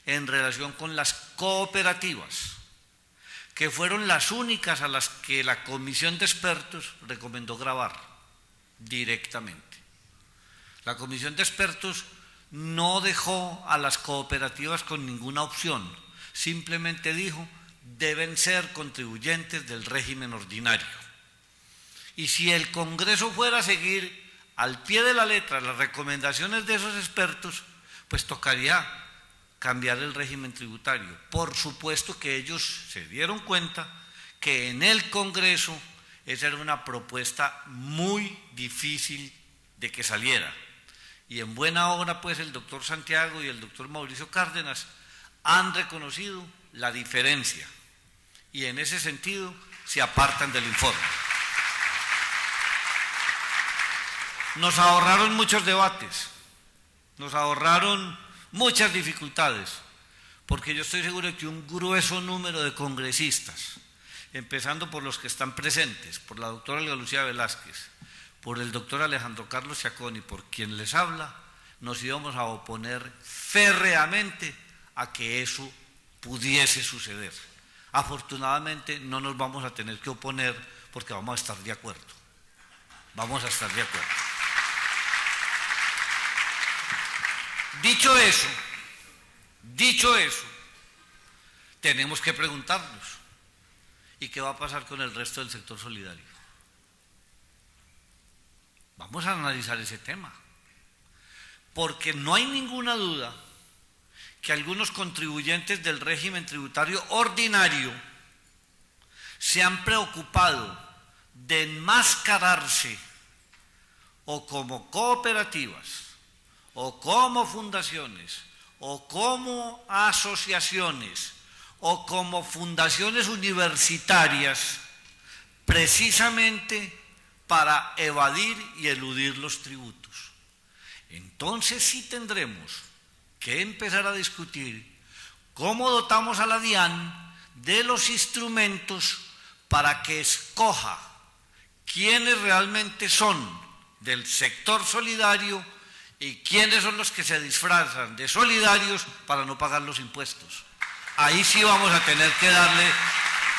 en relación con las cooperativas, que fueron las únicas a las que la comisión de expertos recomendó gravar directamente. La comisión de expertos no dejó a las cooperativas con ninguna opción, simplemente dijo, deben ser contribuyentes del régimen ordinario. Y si el Congreso fuera a seguir al pie de la letra las recomendaciones de esos expertos, pues tocaría cambiar el régimen tributario. Por supuesto que ellos se dieron cuenta que en el Congreso esa era una propuesta muy difícil de que saliera. Y en buena hora, pues, el doctor Santiago y el doctor Mauricio Cárdenas han reconocido la diferencia y en ese sentido se apartan del informe. Nos ahorraron muchos debates, nos ahorraron muchas dificultades, porque yo estoy seguro de que un grueso número de congresistas, empezando por los que están presentes, por la doctora Olga Lucía Velázquez, por el doctor Alejandro Carlos Chacón y por quien les habla, nos íbamos a oponer férreamente a que eso pudiese suceder. Afortunadamente no nos vamos a tener que oponer porque vamos a estar de acuerdo. Vamos a estar de acuerdo. Dicho eso, tenemos que preguntarnos, ¿y qué va a pasar con el resto del sector solidario? Vamos a analizar ese tema, porque no hay ninguna duda que algunos contribuyentes del régimen tributario ordinario se han preocupado de enmascararse o como cooperativas, o como fundaciones, o como asociaciones, o como fundaciones universitarias, precisamente para evadir y eludir los tributos. Entonces sí tendremos que empezar a discutir cómo dotamos a la DIAN de los instrumentos para que escoja quiénes realmente son del sector solidario y quiénes son los que se disfrazan de solidarios para no pagar los impuestos. Ahí sí vamos a tener que darle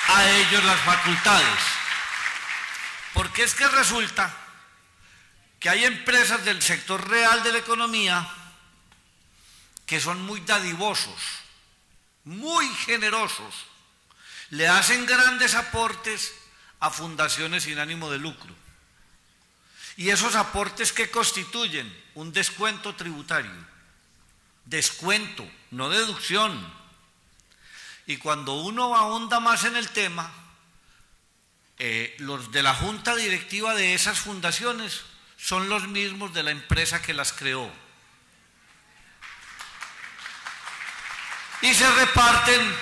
a ellos las facultades. Porque es que resulta que hay empresas del sector real de la economía que son muy dadivosos, muy generosos, le hacen grandes aportes a fundaciones sin ánimo de lucro. Y esos aportes, ¿qué constituyen? Un descuento tributario. Descuento, no deducción. Y cuando uno ahonda más en el tema, los de la junta directiva de esas fundaciones son los mismos de la empresa que las creó. Y se reparten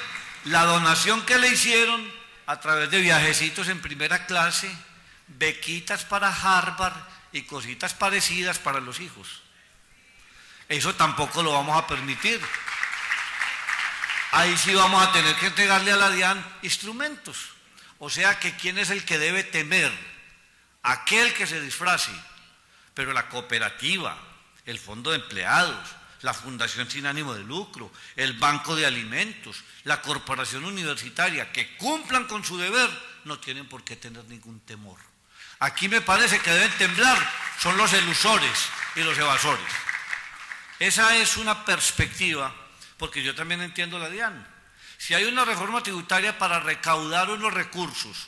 la donación que le hicieron a través de viajecitos en primera clase, bequitas para Harvard y cositas parecidas para los hijos. Eso tampoco lo vamos a permitir. Ahí sí vamos a tener que entregarle a la DIAN instrumentos. O sea que ¿quién es el que debe temer? Aquel que se disfrace. Pero la cooperativa, el fondo de empleados, la fundación sin ánimo de lucro, el banco de alimentos, la corporación universitaria, que cumplan con su deber, no tienen por qué tener ningún temor. Aquí me parece que deben temblar son los elusores y los evasores. Esa es una perspectiva, porque yo también entiendo la DIAN. Si hay una reforma tributaria para recaudar unos recursos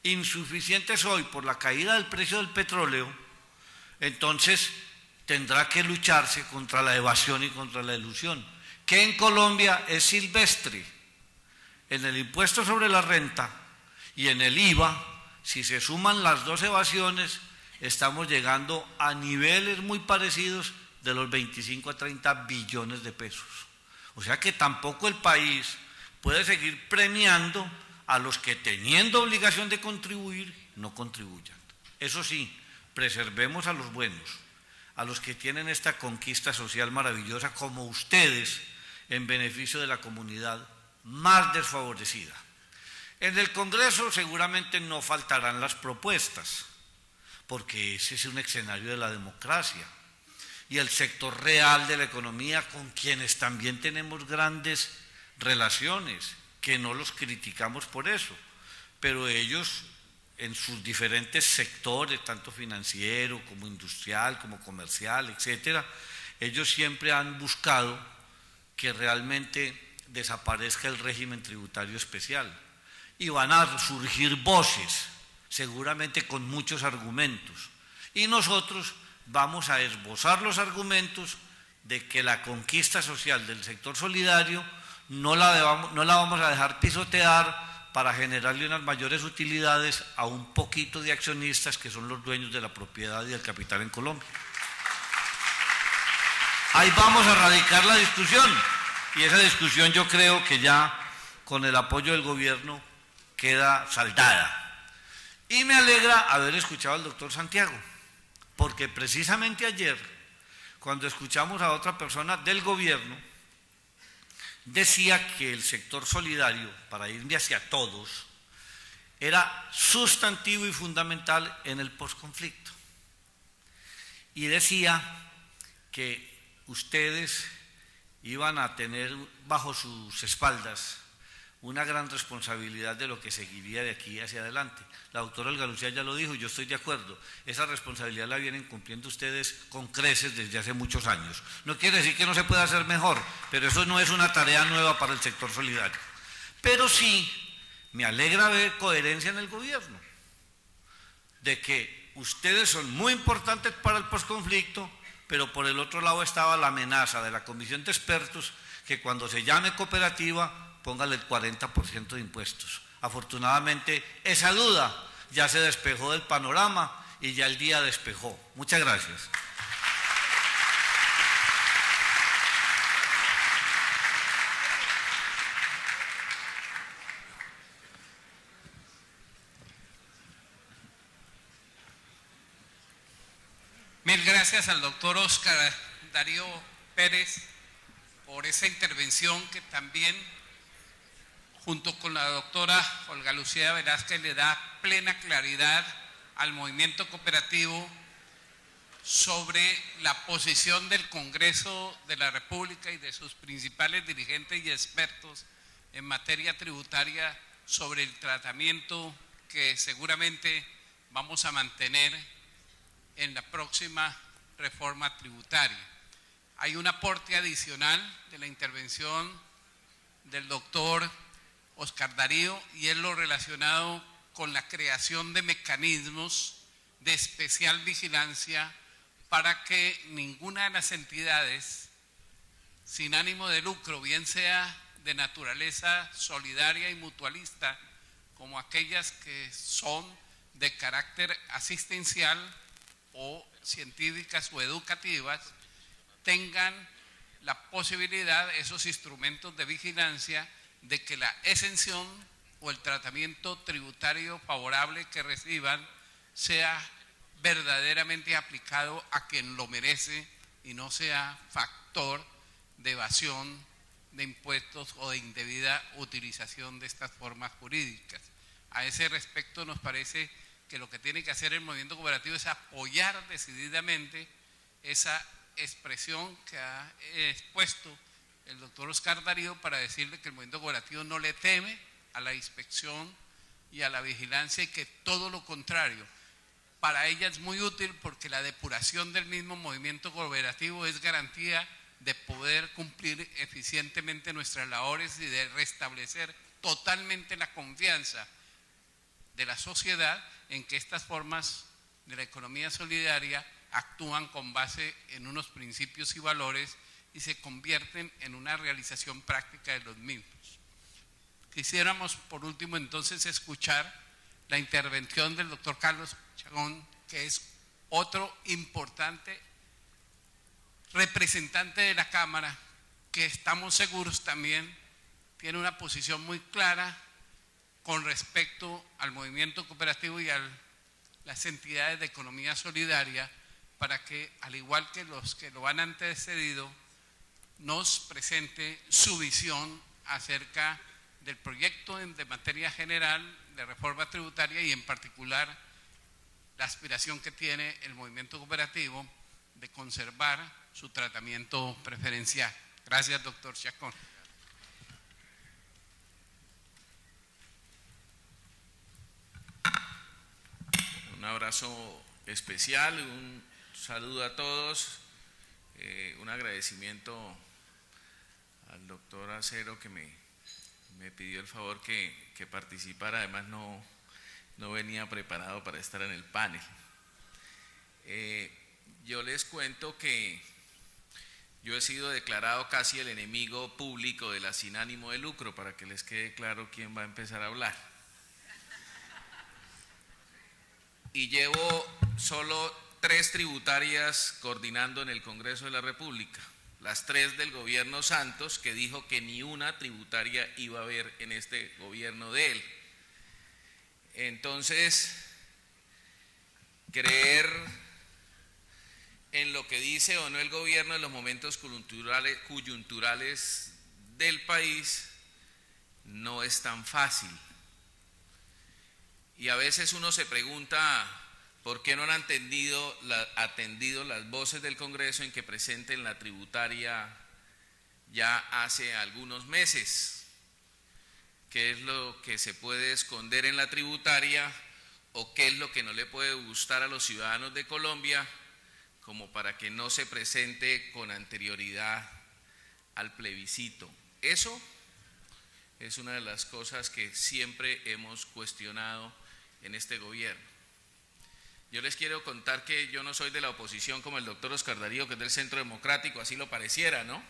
insuficientes hoy por la caída del precio del petróleo, entonces tendrá que lucharse contra la evasión y contra la elusión, que en Colombia es silvestre. En el impuesto sobre la renta y en el IVA, si se suman las dos evasiones, estamos llegando a niveles muy parecidos de los 25 a 30 billones de pesos. O sea que tampoco el país puede seguir premiando a los que, teniendo obligación de contribuir, no contribuyan. Eso sí, preservemos a los buenos, a los que tienen esta conquista social maravillosa como ustedes, en beneficio de la comunidad más desfavorecida. En el Congreso seguramente no faltarán las propuestas, porque ese es un escenario de la democracia. Y el sector real de la economía, con quienes también tenemos grandes relaciones, que no los criticamos por eso, pero ellos en sus diferentes sectores, tanto financiero como industrial, como comercial, etcétera, ellos siempre han buscado que realmente desaparezca el régimen tributario especial. Y van a surgir voces, seguramente con muchos argumentos. Y nosotros vamos a esbozar los argumentos de que la conquista social del sector solidario no la vamos a dejar pisotear para generarle unas mayores utilidades a un poquito de accionistas que son los dueños de la propiedad y del capital en Colombia. Ahí vamos a radicar la discusión, y esa discusión yo creo que ya con el apoyo del gobierno queda saldada. Y me alegra haber escuchado al doctor Santiago, porque precisamente ayer, cuando escuchamos a otra persona del gobierno, decía que el sector solidario, para irme hacia todos, era sustantivo y fundamental en el posconflicto. Y decía que ustedes iban a tener bajo sus espaldas una gran responsabilidad de lo que seguiría de aquí hacia adelante. La doctora Olga Lucía ya lo dijo y yo estoy de acuerdo. Esa responsabilidad la vienen cumpliendo ustedes con creces desde hace muchos años. No quiere decir que no se pueda hacer mejor, pero eso no es una tarea nueva para el sector solidario. Pero sí, me alegra ver coherencia en el gobierno, de que ustedes son muy importantes para el posconflicto, pero por el otro lado estaba la amenaza de la comisión de expertos que cuando se llame cooperativa, póngale el 40% de impuestos. Afortunadamente, esa duda ya se despejó del panorama y ya el día despejó. Muchas gracias. Mil gracias al doctor Óscar Darío Pérez por esa intervención que también, junto con la doctora Olga Lucía Velázquez, le da plena claridad al movimiento cooperativo sobre la posición del Congreso de la República y de sus principales dirigentes y expertos en materia tributaria sobre el tratamiento que seguramente vamos a mantener en la próxima reforma tributaria. Hay un aporte adicional de la intervención del doctor Óscar Darío, y es lo relacionado con la creación de mecanismos de especial vigilancia para que ninguna de las entidades sin ánimo de lucro, bien sea de naturaleza solidaria y mutualista, como aquellas que son de carácter asistencial o científicas o educativas, tengan la posibilidad, esos instrumentos de vigilancia, de que la exención o el tratamiento tributario favorable que reciban sea verdaderamente aplicado a quien lo merece y no sea factor de evasión de impuestos o de indebida utilización de estas formas jurídicas. A ese respecto nos parece que lo que tiene que hacer el movimiento cooperativo es apoyar decididamente esa expresión que ha expuesto el doctor Óscar Darío para decirle que el movimiento cooperativo no le teme a la inspección y a la vigilancia, y que todo lo contrario, para ella es muy útil, porque la depuración del mismo movimiento cooperativo es garantía de poder cumplir eficientemente nuestras labores y de restablecer totalmente la confianza de la sociedad en que estas formas de la economía solidaria actúan con base en unos principios y valores y se convierten en una realización práctica de los mismos. Quisiéramos, por último, entonces, escuchar la intervención del doctor Carlos Chacón, que es otro importante representante de la Cámara, que estamos seguros también tiene una posición muy clara con respecto al movimiento cooperativo y a las entidades de economía solidaria, para que, al igual que los que lo han antecedido, nos presente su visión acerca del proyecto de materia general de reforma tributaria y en particular la aspiración que tiene el movimiento cooperativo de conservar su tratamiento preferencial. Gracias, doctor Chacón. Un abrazo especial, un saludo a todos, un agradecimiento al doctor Acero que me pidió el favor que participara. Además no no venía preparado para estar en el panel. Yo les cuento que yo he sido declarado casi el enemigo público de la sin ánimo de lucro, para que les quede claro quién va a empezar a hablar. Y llevo solo 3 tributarias coordinando en el Congreso de la República, las 3 del gobierno Santos, que dijo que ni una tributaria iba a haber en este gobierno de él. Entonces, creer en lo que dice o no el gobierno en los momentos coyunturales del país no es tan fácil. Y a veces uno se pregunta por qué no han atendido las voces del Congreso en que presenten la tributaria ya hace algunos meses. ¿Qué es lo que se puede esconder en la tributaria o qué es lo que no le puede gustar a los ciudadanos de Colombia como para que no se presente con anterioridad al plebiscito? Eso es una de las cosas que siempre hemos cuestionado en este gobierno. Yo les quiero contar que yo no soy de la oposición como el doctor Oscar Darío, que es del Centro Democrático, así lo pareciera, ¿no?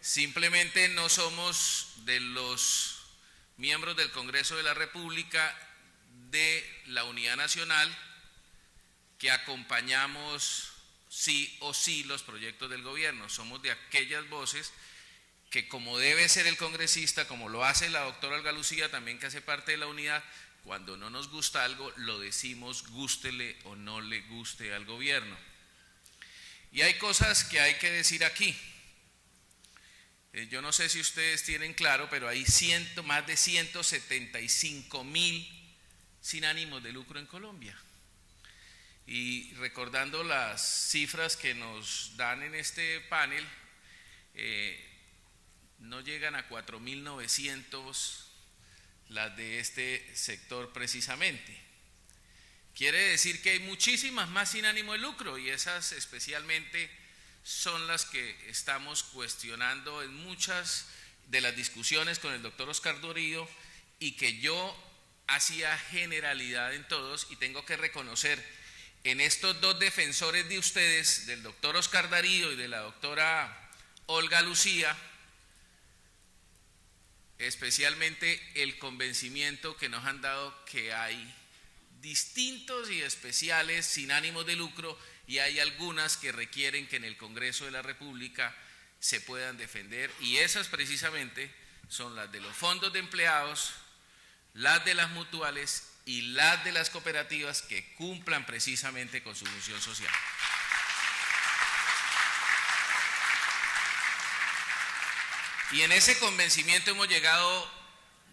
Simplemente no somos de los miembros del Congreso de la República de la Unidad Nacional que acompañamos sí o sí los proyectos del gobierno. Somos de aquellas voces que, como debe ser el congresista, como lo hace la doctora Olga Lucía, también que hace parte de la unidad, cuando no nos gusta algo, lo decimos, gústele o no le guste al gobierno. Y hay cosas que hay que decir aquí. Yo no sé si ustedes tienen claro, pero hay más de 175.000 sin ánimos de lucro en Colombia. Y recordando las cifras que nos dan en este panel, no llegan a 4.900 las de este sector precisamente. Quiere decir que hay muchísimas más sin ánimo de lucro, y esas especialmente son las que estamos cuestionando en muchas de las discusiones con el doctor Oscar Darío, y que yo hacía generalidad en todos, y tengo que reconocer en estos 2 defensores de ustedes, del doctor Oscar Darío y de la doctora Olga Lucía, especialmente el convencimiento que nos han dado que hay distintos y especiales sin ánimos de lucro, y hay algunas que requieren que en el Congreso de la República se puedan defender, y esas precisamente son las de los fondos de empleados, las de las mutuales y las de las cooperativas que cumplan precisamente con su función social. Y en ese convencimiento hemos llegado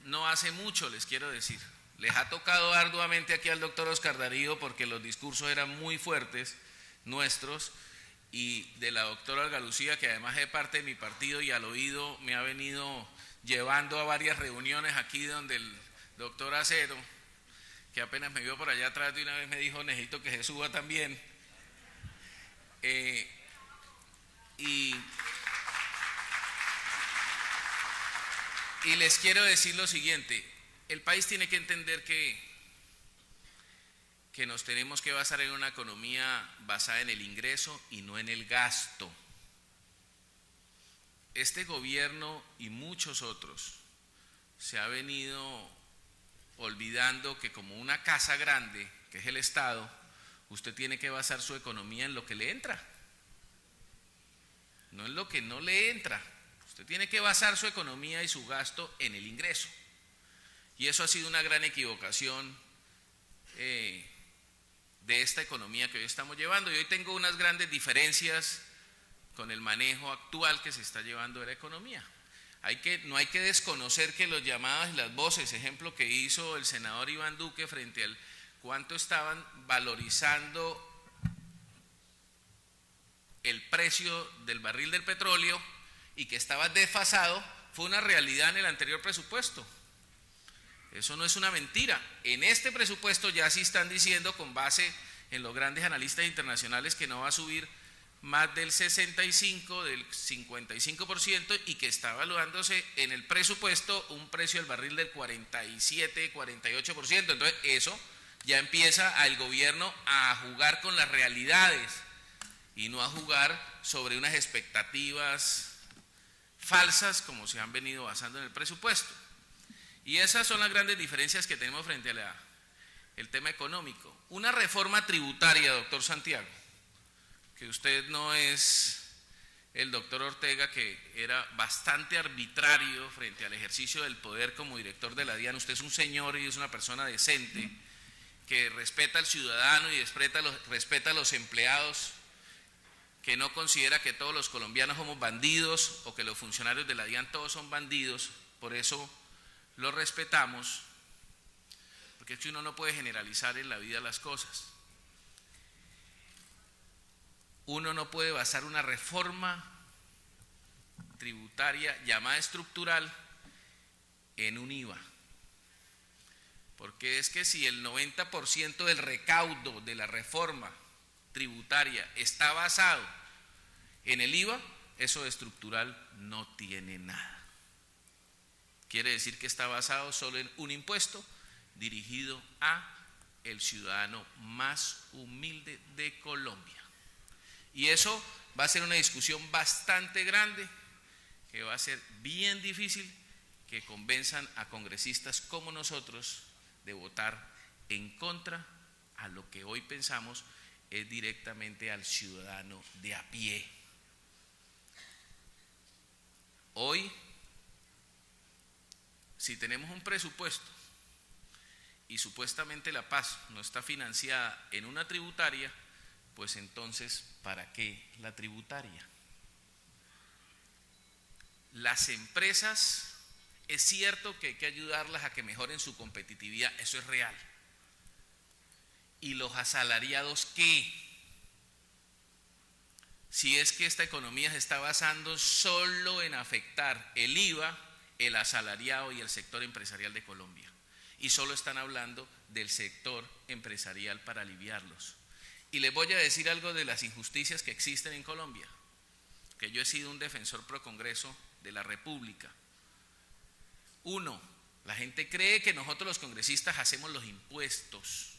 no hace mucho, les quiero decir. Les ha tocado arduamente aquí al doctor Oscar Darío, porque los discursos eran muy fuertes nuestros, y de la doctora Olga Lucía, que además es parte de mi partido y al oído me ha venido llevando a varias reuniones aquí donde el doctor Acero, que apenas me vio por allá atrás de una vez, me dijo: necesito que se suba también. Y les quiero decir lo siguiente: el país tiene que entender que nos tenemos que basar en una economía basada en el ingreso y no en el gasto. Este gobierno y muchos otros se ha venido olvidando que, como una casa grande, que es el Estado, usted tiene que basar su economía en lo que le entra, no en lo que no le entra. Usted tiene que basar su economía y su gasto en el ingreso. Y eso ha sido una gran equivocación de esta economía que hoy estamos llevando. Y hoy tengo unas grandes diferencias con el manejo actual que se está llevando de la economía. No hay que desconocer que los llamados y las voces, ejemplo que hizo el senador Iván Duque frente al cuánto estaban valorizando el precio del barril del petróleo y que estaba desfasado, fue una realidad en el anterior presupuesto. Eso no es una mentira. En este presupuesto ya sí están diciendo, con base en los grandes analistas internacionales, que no va a subir más del 65, del 55%, y que está evaluándose en el presupuesto un precio del barril del 47, 48%. Entonces eso ya empieza el gobierno a jugar con las realidades y no a jugar sobre unas expectativas falsas como se han venido basando en el presupuesto. Y esas son las grandes diferencias que tenemos frente a el tema económico. Una reforma tributaria, doctor Santiago, que usted no es el doctor Ortega, que era bastante arbitrario frente al ejercicio del poder como director de la DIAN. Usted es un señor y es una persona decente, que respeta al ciudadano y respeta a los empleados, que no considera que todos los colombianos somos bandidos o que los funcionarios de la DIAN todos son bandidos. Por eso lo respetamos, porque es que uno no puede generalizar en la vida las cosas. Uno no puede basar una reforma tributaria llamada estructural en un IVA, porque es que si el 90% del recaudo de la reforma tributaria está basado en el IVA, eso de estructural no tiene nada. Quiere decir que está basado solo en un impuesto dirigido a el ciudadano más humilde de Colombia. Y eso va a ser una discusión bastante grande, que va a ser bien difícil que convenzan a congresistas como nosotros de votar en contra a lo que hoy pensamos es directamente al ciudadano de a pie. Hoy, si tenemos un presupuesto y supuestamente la paz no está financiada en una tributaria, pues entonces, ¿para qué la tributaria? Las empresas, es cierto que hay que ayudarlas a que mejoren su competitividad, eso es real. ¿Y los asalariados qué? Si es que esta economía se está basando solo en afectar el IVA, el asalariado y el sector empresarial de Colombia, y solo están hablando del sector empresarial para aliviarlos. Y les voy a decir algo de las injusticias que existen en Colombia, que yo he sido un defensor pro Congreso de la República. Uno, la gente cree que nosotros los congresistas hacemos los impuestos.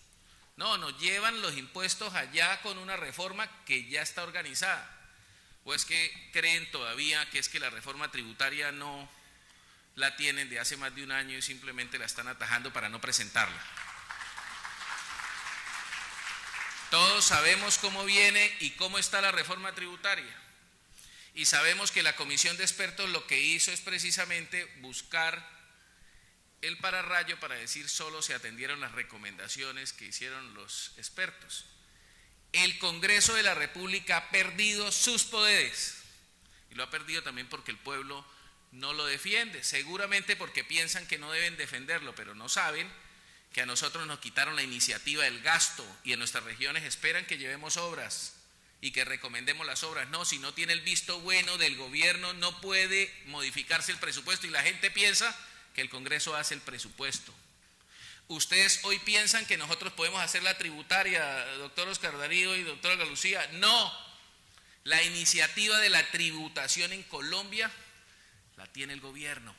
No, nos llevan los impuestos allá con una reforma que ya está organizada. ¿O es que creen todavía que es que la reforma tributaria no la tienen de hace más de un año y simplemente la están atajando para no presentarla? Todos sabemos cómo viene y cómo está la reforma tributaria. Y sabemos que la comisión de expertos lo que hizo es precisamente buscar el pararrayo para decir solo se atendieron las recomendaciones que hicieron los expertos. El Congreso de la República ha perdido sus poderes y lo ha perdido también porque el pueblo no lo defiende, seguramente porque piensan que no deben defenderlo, pero no saben que a nosotros nos quitaron la iniciativa del gasto y en nuestras regiones esperan que llevemos obras y que recomendemos las obras. No, si no tiene el visto bueno del gobierno no puede modificarse el presupuesto y la gente piensa que el Congreso hace el presupuesto. Ustedes hoy piensan que nosotros podemos hacer la tributaria, doctor Oscar Darío y doctora Galucía. No, la iniciativa de la tributación en Colombia la tiene el gobierno.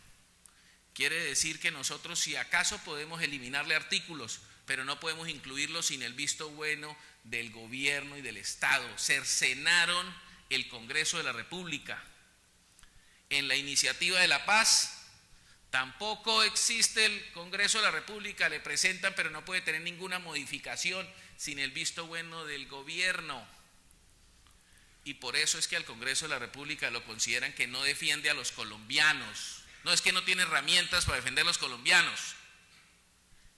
Quiere decir que nosotros si acaso podemos eliminarle artículos, pero no podemos incluirlos sin el visto bueno del gobierno y del Estado. Cercenaron el Congreso de la República. En la iniciativa de la paz tampoco existe el Congreso de la República, le presentan, pero no puede tener ninguna modificación sin el visto bueno del gobierno. Y por eso es que al Congreso de la República lo consideran que no defiende a los colombianos. No, es que no tiene herramientas para defender a los colombianos.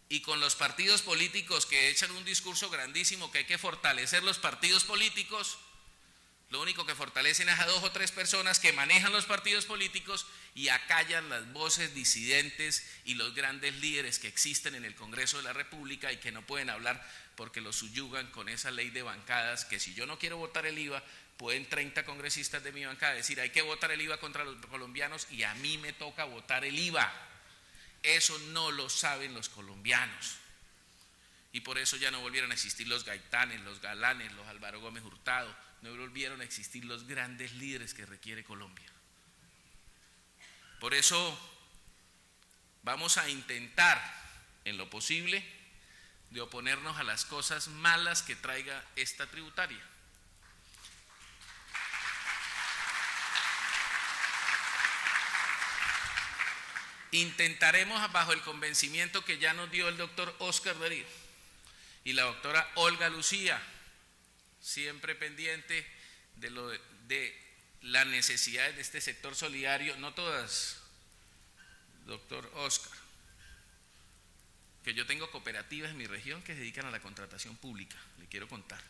Y con los partidos políticos que echan un discurso grandísimo que hay que fortalecer los partidos políticos, lo único que fortalecen es a 2 o 3 personas que manejan los partidos políticos y acallan las voces disidentes y los grandes líderes que existen en el Congreso de la República y que no pueden hablar porque los subyugan con esa ley de bancadas, que si yo no quiero votar el IVA, pueden 30 congresistas de mi bancada decir hay que votar el IVA contra los colombianos y a mí me toca votar el IVA. Eso no lo saben los colombianos. Y por eso ya no volvieron a existir los Gaitanes, los Galanes, los Álvaro Gómez Hurtado, no volvieron a existir los grandes líderes que requiere Colombia. Por eso vamos a intentar, en lo posible, de oponernos a las cosas malas que traiga esta tributaria. Intentaremos, bajo el convencimiento que ya nos dio el doctor Oscar Darío y la doctora Olga Lucía, siempre pendiente de las necesidades de este sector solidario, no todas, doctor Oscar, que yo tengo cooperativas en mi región que se dedican a la contratación pública, le quiero contar.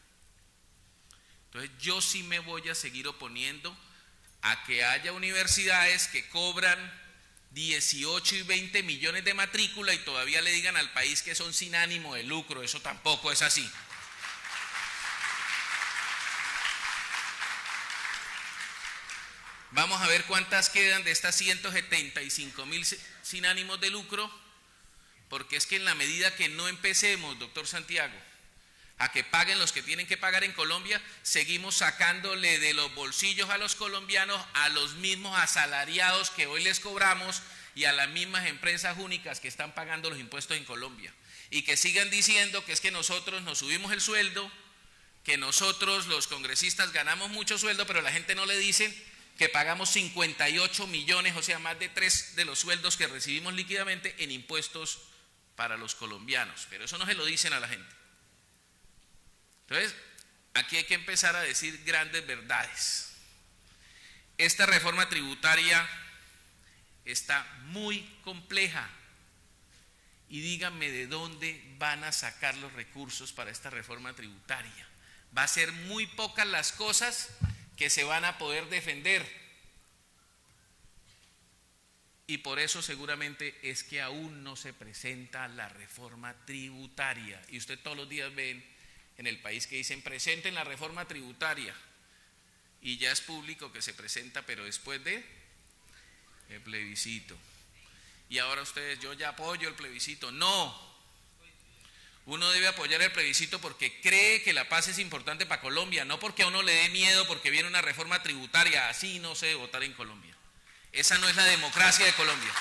Entonces yo sí me voy a seguir oponiendo a que haya universidades que cobran 18 y 20 millones de matrícula y todavía le digan al país que son sin ánimo de lucro. Eso tampoco es así. Vamos a ver cuántas quedan de estas 175.000 sin ánimos de lucro, porque es que en la medida que no empecemos, doctor Santiago, a que paguen los que tienen que pagar en Colombia, seguimos sacándole de los bolsillos a los colombianos, a los mismos asalariados que hoy les cobramos y a las mismas empresas únicas que están pagando los impuestos en Colombia. Y que sigan diciendo que es que nosotros nos subimos el sueldo, que nosotros los congresistas ganamos mucho sueldo, pero la gente no le dice que pagamos 58 millones, o sea, más de 3 de los sueldos que recibimos líquidamente en impuestos para los colombianos. Pero eso no se lo dicen a la gente. Entonces, aquí hay que empezar a decir grandes verdades. Esta reforma tributaria está muy compleja y díganme de dónde van a sacar los recursos para esta reforma tributaria. Va a ser muy pocas las cosas que se van a poder defender y por eso seguramente es que aún no se presenta la reforma tributaria. Y usted todos los días ven en el país que dicen presenten la reforma tributaria y ya es público que se presenta, pero después de el plebiscito. Y ahora ustedes, yo ya apoyo el plebiscito. No, uno debe apoyar el plebiscito porque cree que la paz es importante para Colombia, no porque a uno le dé miedo porque viene una reforma tributaria. Así no se debe votar en Colombia. Esa no es la democracia de Colombia.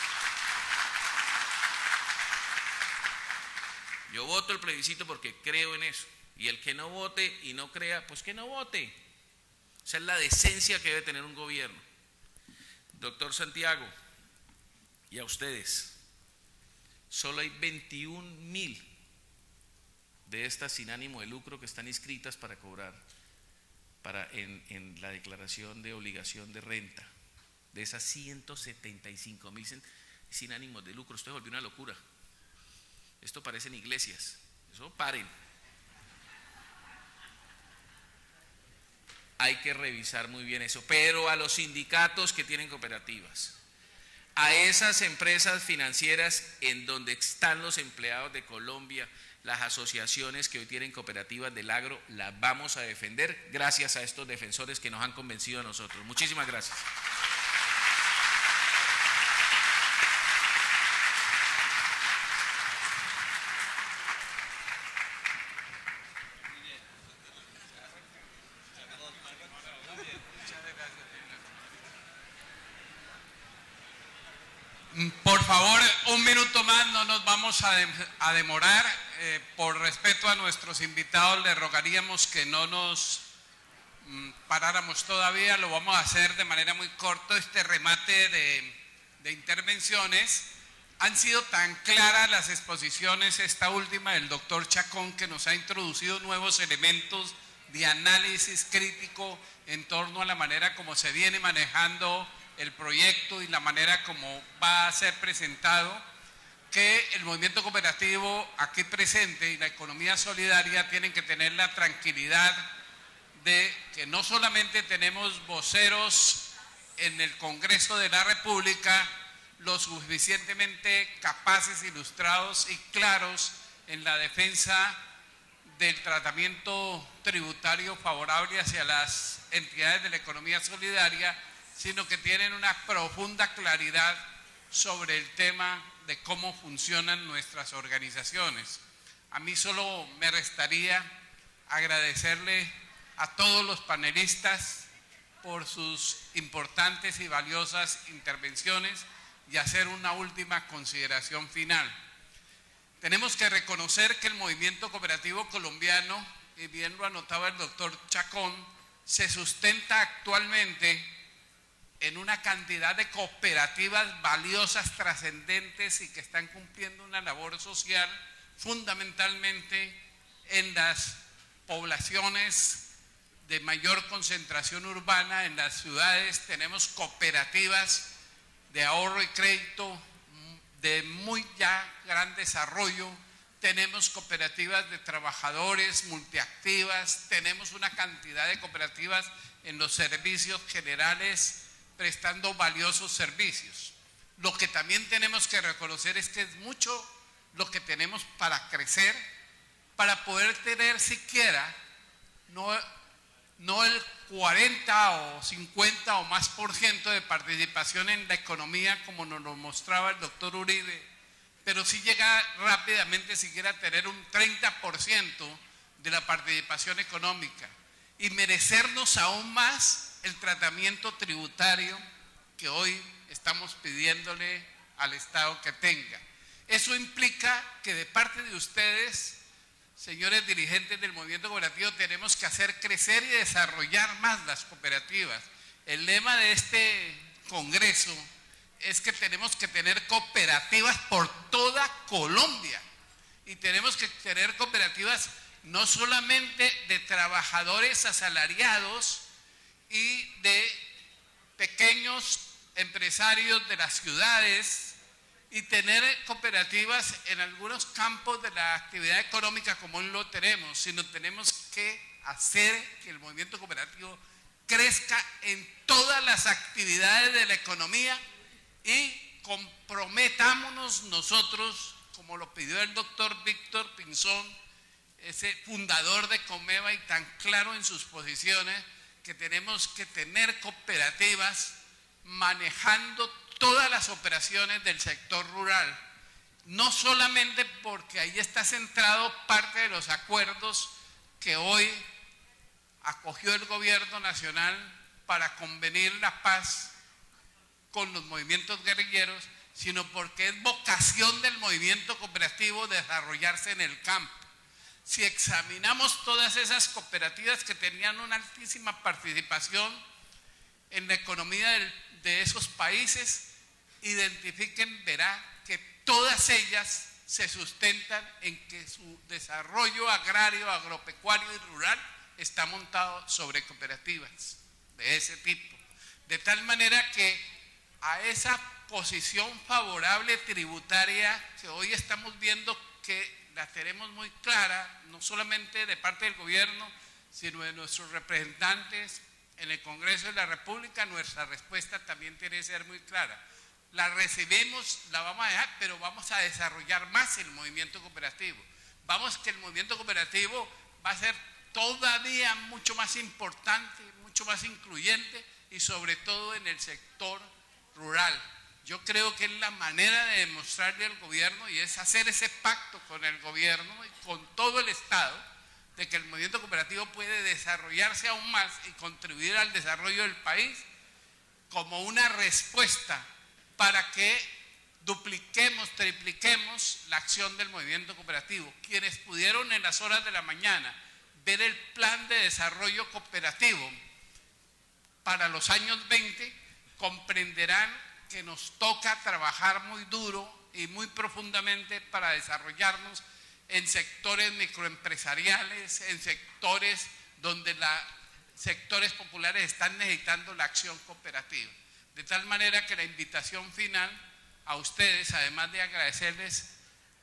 Yo voto el plebiscito porque creo en eso. Y el que no vote y no crea, pues que no vote. Esa es la decencia que debe tener un gobierno. Doctor Santiago, y a ustedes, solo hay 21.000 de estas sin ánimo de lucro que están inscritas para cobrar en la declaración de obligación de renta. De esas 175.000 sin ánimos de lucro, esto se volvió una locura. Esto parecen iglesias. Eso paren. Hay que revisar muy bien eso, pero a los sindicatos que tienen cooperativas, a esas empresas financieras en donde están los empleados de Colombia, las asociaciones que hoy tienen cooperativas del agro, las vamos a defender gracias a estos defensores que nos han convencido a nosotros. Muchísimas gracias. Por favor, un minuto más, no nos vamos a demorar. Por respeto a nuestros invitados, les rogaríamos que no nos paráramos todavía. Lo vamos a hacer de manera muy corta. Este remate de intervenciones. Han sido tan claras las exposiciones, esta última del doctor Chacón, que nos ha introducido nuevos elementos de análisis crítico en torno a la manera como se viene manejando el proyecto y la manera como va a ser presentado, que el movimiento cooperativo aquí presente y la economía solidaria tienen que tener la tranquilidad de que no solamente tenemos voceros en el Congreso de la República lo suficientemente capaces, ilustrados y claros en la defensa del tratamiento tributario favorable hacia las entidades de la economía solidaria, sino que tienen una profunda claridad sobre el tema de cómo funcionan nuestras organizaciones. A mí solo me restaría agradecerle a todos los panelistas por sus importantes y valiosas intervenciones y hacer una última consideración final. Tenemos que reconocer que el movimiento cooperativo colombiano, y bien lo anotaba el doctor Chacón, se sustenta actualmente en una cantidad de cooperativas valiosas, trascendentes y que están cumpliendo una labor social fundamentalmente en las poblaciones de mayor concentración urbana. En las ciudades tenemos cooperativas de ahorro y crédito de muy ya gran desarrollo, tenemos cooperativas de trabajadores multiactivas, tenemos una cantidad de cooperativas en los servicios generales prestando valiosos servicios. Lo que también tenemos que reconocer es que es mucho lo que tenemos para crecer, para poder tener siquiera no el 40 o 50 o más por ciento de participación en la economía como nos lo mostraba el doctor Uribe, pero sí llegar rápidamente siquiera a tener un 30% de la participación económica y merecernos aún más el tratamiento tributario que hoy estamos pidiéndole al Estado que tenga. Eso implica que de parte de ustedes, señores dirigentes del movimiento cooperativo, tenemos que hacer crecer y desarrollar más las cooperativas. El lema de este congreso es que tenemos que tener cooperativas por toda Colombia y tenemos que tener cooperativas no solamente de trabajadores asalariados y de pequeños empresarios de las ciudades, y tener cooperativas en algunos campos de la actividad económica como hoy lo tenemos, sino tenemos que hacer que el movimiento cooperativo crezca en todas las actividades de la economía y comprometámonos nosotros, como lo pidió el doctor Víctor Pinzón, ese fundador de Comeva y tan claro en sus posiciones, que tenemos que tener cooperativas manejando todas las operaciones del sector rural, no solamente porque ahí está centrado parte de los acuerdos que hoy acogió el gobierno nacional para convenir la paz con los movimientos guerrilleros, sino porque es vocación del movimiento cooperativo desarrollarse en el campo. Si examinamos todas esas cooperativas que tenían una altísima participación en la economía de esos países, identifiquen, verá que todas ellas se sustentan en que su desarrollo agrario, agropecuario y rural está montado sobre cooperativas de ese tipo. De tal manera que a esa posición favorable tributaria que hoy estamos viendo que la tenemos muy clara, no solamente de parte del gobierno, sino de nuestros representantes en el Congreso de la República, nuestra respuesta también tiene que ser muy clara. La recibimos, la vamos a dejar, pero vamos a desarrollar más el movimiento cooperativo. Vamos que el movimiento cooperativo va a ser todavía mucho más importante, mucho más incluyente y sobre todo en el sector rural. Yo creo que es la manera de demostrarle al gobierno y es hacer ese pacto con el gobierno y con todo el Estado de que el movimiento cooperativo puede desarrollarse aún más y contribuir al desarrollo del país como una respuesta para que dupliquemos, tripliquemos la acción del movimiento cooperativo. Quienes pudieron en las horas de la mañana ver el plan de desarrollo cooperativo para los años 20, comprenderán que nos toca trabajar muy duro y muy profundamente para desarrollarnos en sectores microempresariales, en sectores donde sectores populares están necesitando la acción cooperativa. De tal manera que la invitación final a ustedes, además de agradecerles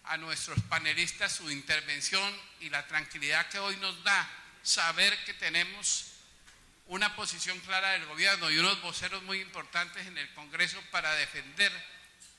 a nuestros panelistas su intervención y la tranquilidad que hoy nos da saber que tenemos una posición clara del gobierno y unos voceros muy importantes en el Congreso para defender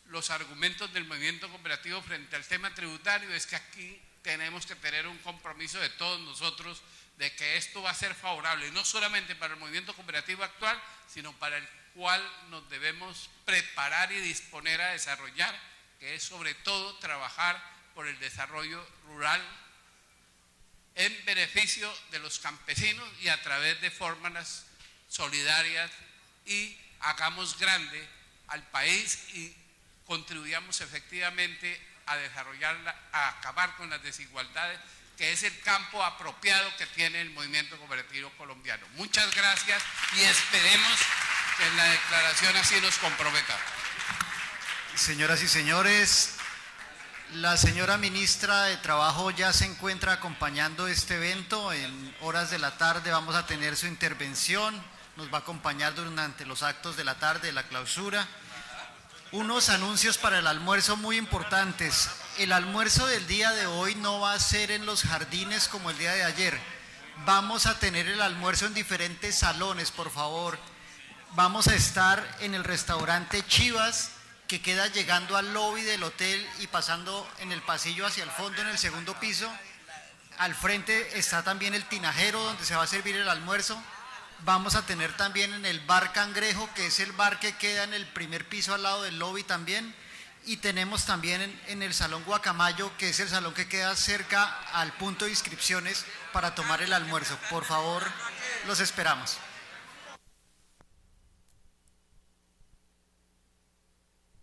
los argumentos del movimiento cooperativo frente al tema tributario, es que aquí tenemos que tener un compromiso de todos nosotros de que esto va a ser favorable, no solamente para el movimiento cooperativo actual, sino para el cual nos debemos preparar y disponer a desarrollar, que es sobre todo trabajar por el desarrollo rural en beneficio de los campesinos y a través de fórmulas solidarias, y hagamos grande al país y contribuyamos efectivamente a desarrollarla, a acabar con las desigualdades, que es el campo apropiado que tiene el movimiento cooperativo colombiano. Muchas gracias y esperemos que en la declaración así nos comprometa. Señoras y señores, la señora ministra de Trabajo ya se encuentra acompañando este evento. En horas de la tarde vamos a tener su intervención, nos va a acompañar durante los actos de la tarde de la clausura. Unos anuncios para el almuerzo muy importantes. El almuerzo del día de hoy no va a ser en los jardines como el día de ayer. Vamos a tener el almuerzo en diferentes salones, por favor. Vamos a estar en el restaurante Chivas, que queda llegando al lobby del hotel y pasando en el pasillo hacia el fondo en el segundo piso. Al frente está también el tinajero donde se va a servir el almuerzo. Vamos a tener también en el bar Cangrejo, que es el bar que queda en el primer piso al lado del lobby también. Y tenemos también en el salón Guacamayo, que es el salón que queda cerca al punto de inscripciones para tomar el almuerzo. Por favor, los esperamos.